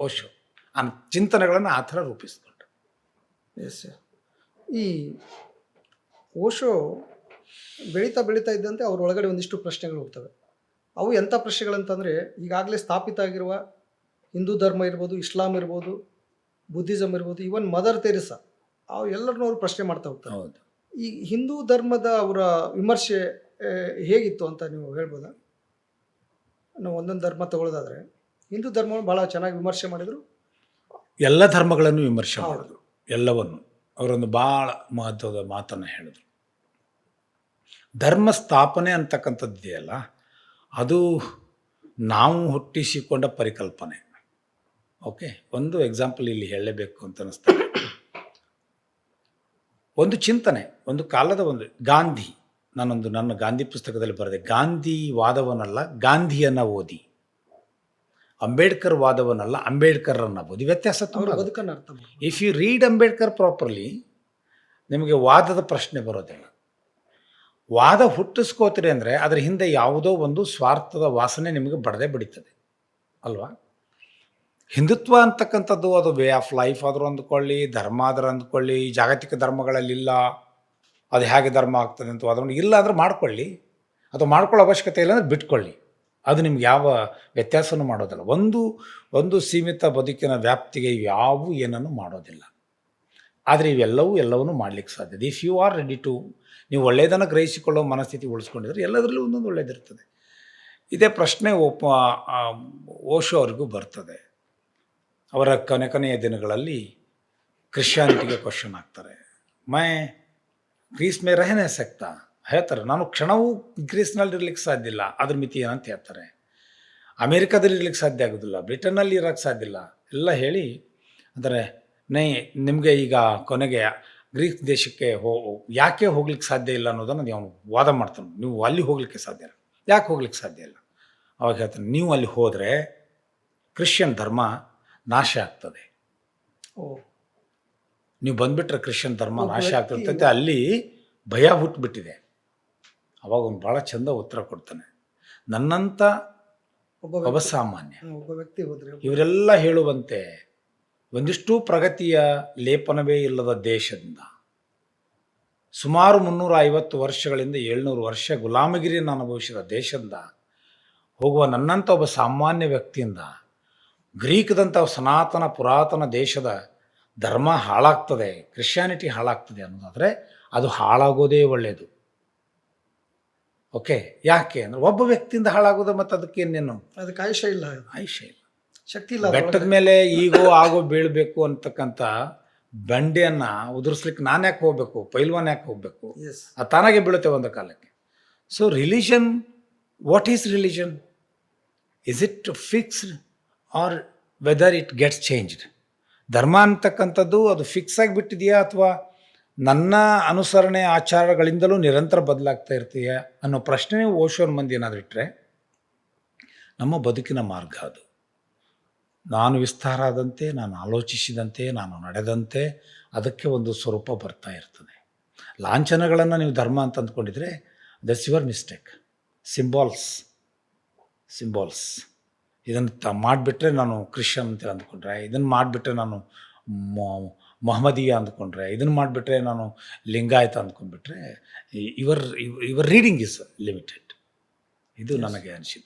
ಓಶೋ. ಆ ಚಿಂತನೆಗಳನ್ನು ಆ ಥರ ರೂಪಿಸ್ಕೊಂಡ. ಎಸ್. ಈ ಓಶೋ ಬೆಳೀತಾ ಇದ್ದಂತೆ ಅವ್ರ ಒಳಗಡೆ ಒಂದಿಷ್ಟು ಪ್ರಶ್ನೆಗಳು ಹುಡ್ತವೆ. ಅವು ಎಂಥ ಪ್ರಶ್ನೆಗಳಂತಂದರೆ, ಈಗಾಗಲೇ ಸ್ಥಾಪಿತ ಆಗಿರುವ ಹಿಂದೂ ಧರ್ಮ ಇರ್ಬೋದು, ಇಸ್ಲಾಂ ಇರ್ಬೋದು, ಬುದ್ಧಿಸಮ್ ಇರ್ಬೋದು, ಇವನ್ ಮದರ್ ತೆರೇಸಾ, ಅವು ಎಲ್ಲರನ್ನೂ ಅವರು ಪ್ರಶ್ನೆ ಮಾಡ್ತಾ ಹೋಗ್ತಾರೆ. ಹೌದು. ಈ ಹಿಂದೂ ಧರ್ಮದ ಅವರ ವಿಮರ್ಶೆ ಹೇಗಿತ್ತು ಅಂತ ನೀವು ಹೇಳ್ಬೋದಾ? ನಾವು ಒಂದೊಂದು ಧರ್ಮ ತಗೊಳ್ಳೋದಾದರೆ ಹಿಂದೂ ಧರ್ಮವನ್ನು ಭಾಳ ಚೆನ್ನಾಗಿ ವಿಮರ್ಶೆ ಮಾಡಿದರು. ಎಲ್ಲ ಧರ್ಮಗಳನ್ನು ವಿಮರ್ಶೆ ಮಾಡಿದ್ರು, ಎಲ್ಲವನ್ನು. ಅವರೊಂದು ಭಾಳ ಮಹತ್ವದ ಮಾತನ್ನು ಹೇಳಿದ್ರು. ಧರ್ಮ ಸ್ಥಾಪನೆ ಅಂತಕ್ಕಂಥದ್ದು ಇದೆಯಲ್ಲ, ಅದು ನಾವು ಹುಟ್ಟಿಸಿಕೊಂಡ ಪರಿಕಲ್ಪನೆ. ಓಕೆ, ಒಂದು ಎಕ್ಸಾಂಪಲ್ ಇಲ್ಲಿ ಹೇಳಲೇಬೇಕು ಅಂತ ಅನಿಸ್ತದೆ. ಒಂದು ಚಿಂತನೆ, ಒಂದು ಕಾಲದ ಒಂದು ಗಾಂಧಿ, ನನ್ನ ಗಾಂಧಿ ಪುಸ್ತಕದಲ್ಲಿ ಬರೆದೆ, ಗಾಂಧಿ ವಾದವನ್ನಲ್ಲ ಗಾಂಧಿಯನ್ನು ಓದಿ, ಅಂಬೇಡ್ಕರ್ ವಾದವನ್ನಲ್ಲ ಅಂಬೇಡ್ಕರನ್ನು ಓದಿ. ವ್ಯತ್ಯಾಸ ತುಂಬ. ಬದುಕನ್ನು ಅರ್ಥ ಮಾಡಿ. If you read Ambedkar properly, ನಿಮಗೆ ವಾದದ ಪ್ರಶ್ನೆ ಬರೋದಿಲ್ಲ. ವಾದ ಹುಟ್ಟಿಸ್ಕೋತೀರಿ ಅಂದರೆ ಅದರ ಹಿಂದೆ ಯಾವುದೋ ಒಂದು ಸ್ವಾರ್ಥದ ವಾಸನೆ ನಿಮಗೆ ಬಡದೇ ಬಡಿತದೆ ಅಲ್ವಾ? ಹಿಂದುತ್ವ ಅಂತಕ್ಕಂಥದ್ದು ಅದು ವೇ ಆಫ್ ಲೈಫ್ ಆದರೂ ಅಂದ್ಕೊಳ್ಳಿ, ಧರ್ಮ ಆದರೂ ಅಂದ್ಕೊಳ್ಳಿ. ಜಾಗತಿಕ ಧರ್ಮಗಳಲ್ಲಿಲ್ಲ, ಅದು ಹೇಗೆ ಧರ್ಮ ಆಗ್ತದೆ ಅಂತ ವಾದವನ್ನು ಇಲ್ಲ ಅಂದರೆ ಮಾಡ್ಕೊಳ್ಳಿ, ಅಥವಾ ಮಾಡ್ಕೊಳ್ಳೋ ಅವಶ್ಯಕತೆ ಇಲ್ಲ ಅಂದರೆ ಬಿಟ್ಕೊಳ್ಳಿ. ಅದು ನಿಮ್ಗೆ ಯಾವ ವ್ಯತ್ಯಾಸನೂ ಮಾಡೋದಿಲ್ಲ. ಒಂದು ಸೀಮಿತ ಬದುಕಿನ ವ್ಯಾಪ್ತಿಗೆ ಇವ್ಯಾವು ಏನನ್ನು ಮಾಡೋದಿಲ್ಲ. ಆದರೆ ಎಲ್ಲವನ್ನೂ ಮಾಡಲಿಕ್ಕೆ ಸಾಧ್ಯ. If you are ready to, ನೀವು ಒಳ್ಳೆಯದನ್ನು ಗ್ರಹಿಸಿಕೊಳ್ಳೋ ಮನಸ್ಥಿತಿ ಉಳಿಸ್ಕೊಂಡಿದ್ರೆ ಎಲ್ಲದರಲ್ಲೂ ಒಂದೊಂದು ಒಳ್ಳೆಯದಿರ್ತದೆ. ಇದೇ ಪ್ರಶ್ನೆ ಓಶೋ ಅವ್ರಿಗೂ ಬರ್ತದೆ. ಅವರ ಕೊನೆಯ ದಿನಗಳಲ್ಲಿ ಕ್ರಿಶ್ಚಿಯಾನಿಟಿಗೆ ಕ್ವಶನ್ ಆಗ್ತಾರೆ. ಗ್ರೀಸ್ ಮೇ ರಹನೆ ಸಕ್ತಾ ಹೇಳ್ತಾರೆ. ನಾನು ಕ್ಷಣವೂ ಗ್ರೀಸ್ನಲ್ಲಿ ಇರ್ಲಿಕ್ಕೆ ಸಾಧ್ಯ ಇಲ್ಲ, ಅದ್ರ ಮಿತಿ ಏನಂತ ಹೇಳ್ತಾರೆ. ಅಮೇರಿಕಾದಲ್ಲಿ ಇರ್ಲಿಕ್ಕೆ ಸಾಧ್ಯ ಆಗೋದಿಲ್ಲ, ಬ್ರಿಟನ್ನಲ್ಲಿ ಇರೋಕ್ಕೆ ಸಾಧ್ಯ ಇಲ್ಲ ಎಲ್ಲ ಹೇಳಿ, ಅಂದರೆ ನಿಮಗೆ ಈಗ ಕೊನೆಗೆ ಗ್ರೀಕ್ ದೇಶಕ್ಕೆ ಯಾಕೆ ಹೋಗ್ಲಿಕ್ಕೆ ಸಾಧ್ಯ ಇಲ್ಲ ಅನ್ನೋದನ್ನು ನೀವು ವಾದ ಮಾಡ್ತಾನೆ. ನೀವು ಅಲ್ಲಿ ಹೋಗಲಿಕ್ಕೆ ಸಾಧ್ಯ ಇಲ್ಲ, ಯಾಕೆ ಹೋಗ್ಲಿಕ್ಕೆ ಸಾಧ್ಯ ಇಲ್ಲ? ಅವಾಗ ಹೇಳ್ತಾನೆ, ನೀವು ಅಲ್ಲಿ ಹೋದರೆ ಕ್ರಿಶ್ಚಿಯನ್ ಧರ್ಮ ನಾಶ ಆಗ್ತದೆ. ನೀವು ಬಂದುಬಿಟ್ರೆ ಕ್ರಿಶ್ಚಿಯನ್ ಧರ್ಮ ನಾಶ ಆಗ್ತಿರ್ತೈತೆ, ಅಲ್ಲಿ ಭಯ ಹುಟ್ಟುಬಿಟ್ಟಿದೆ. ಅವಾಗ ಒಂದು ಭಾಳ ಚಂದ ಉತ್ತರ ಕೊಡ್ತಾನೆ. ನನ್ನಂಥ ಒಬ್ಬ ಸಾಮಾನ್ಯ ಒಬ್ಬ ವ್ಯಕ್ತಿ ಹೋದರೆ ಇವರೆಲ್ಲ ಹೇಳುವಂತೆ ಒಂದಿಷ್ಟು ಪ್ರಗತಿಯ ಲೇಪನವೇ ಇಲ್ಲದ ದೇಶದಿಂದ, ಸುಮಾರು 350 ವರ್ಷಗಳಿಂದ 700 ವರ್ಷ ಗುಲಾಮಗಿರಿಯನ್ನು ಅನುಭವಿಸಿದ ದೇಶದಿಂದ ಹೋಗುವ ನನ್ನಂಥ ಒಬ್ಬ ಸಾಮಾನ್ಯ ವ್ಯಕ್ತಿಯಿಂದ ಗ್ರೀಕ್ದಂಥ ಸನಾತನ ಪುರಾತನ ದೇಶದ ಧರ್ಮ ಹಾಳಾಗ್ತದೆ, ಕ್ರಿಶ್ಚಿಯಾನಿಟಿ ಹಾಳಾಗ್ತದೆ ಅನ್ನೋದಾದರೆ ಅದು ಹಾಳಾಗೋದೇ ಒಳ್ಳೆಯದು. ಓಕೆ, ಯಾಕೆ ಅಂದರೆ ಒಬ್ಬ ವ್ಯಕ್ತಿಯಿಂದ ಹಾಳಾಗೋದು, ಮತ್ತು ಅದಕ್ಕೇನೇನು ಅದಕ್ಕೆ ಆಯುಷ್ಯ ಇಲ್ಲ, ಶಕ್ತಿ ಇಲ್ಲ. ಬೆಟ್ಟದ ಮೇಲೆ ಈಗೋ ಆಗೋ ಬೀಳಬೇಕು ಅಂತಕ್ಕಂಥ ಬಂಡೆಯನ್ನು ಉದುರಿಸ್ಲಿಕ್ಕೆ ನಾನು ಯಾಕೆ ಹೋಗಬೇಕು, ಪೈಲ್ವಾನ್ ಯಾಕೆ ಹೋಗಬೇಕು? ಅದು ತಾನಾಗೆ ಬೀಳುತ್ತೆ ಒಂದು ಕಾಲಕ್ಕೆ. So religion, what is religion? Is it fixed or whether it gets changed? ಧರ್ಮ ಅಂತಕ್ಕಂಥದ್ದು ಅದು ಫಿಕ್ಸ್ ಆಗಿಬಿಟ್ಟಿದೆಯಾ, ಅಥವಾ ನನ್ನ ಅನುಸರಣೆ ಆಚಾರಗಳಿಂದಲೂ ನಿರಂತರ ಬದಲಾಗ್ತಾ ಇರ್ತೀಯಾ ಅನ್ನೋ ಪ್ರಶ್ನೆ ಓಶೋನ್ ಮಂದಿ ಏನಾದರೂ ಇಟ್ಟರೆ, ನಮ್ಮ ಬದುಕಿನ ಮಾರ್ಗ ಅದು. ನಾನು ವಿಸ್ತಾರ ಆದಂತೆ, ನಾನು ಆಲೋಚಿಸಿದಂತೆ, ನಾನು ನಡೆದಂತೆ ಅದಕ್ಕೆ ಒಂದು ಸ್ವರೂಪ ಬರ್ತಾ ಇರ್ತದೆ. ಲಾಂಛನಗಳನ್ನು ನೀವು ಧರ್ಮ ಅಂತ ಅಂದ್ಕೊಂಡಿದ್ರೆ ದಟ್ಸ್ ಯುವರ್ ಮಿಸ್ಟೇಕ್. ಸಿಂಬಾಲ್ಸ್ ಇದನ್ನು ಮಾಡಿಬಿಟ್ರೆ ನಾನು ಕ್ರಿಶ್ಚಿಯನ್ ಅಂತ ಅಂದ್ಕೊಂಡ್ರೆ, ಇದನ್ನು ಮಾಡಿಬಿಟ್ರೆ ನಾನು ಮೊಹಮ್ಮದೀಯ ಅಂದ್ಕೊಂಡ್ರೆ, ಇದನ್ನು ಮಾಡಿಬಿಟ್ರೆ ನಾನು ಲಿಂಗಾಯತ ಅಂದ್ಕೊಂಡ್ಬಿಟ್ರೆ ಯುವರ್ ರೀಡಿಂಗ್ ಇಸ್ ಲಿಮಿಟೆಡ್. ಇದು ನನಗೆ ಅನಿಸಿದ್ದು.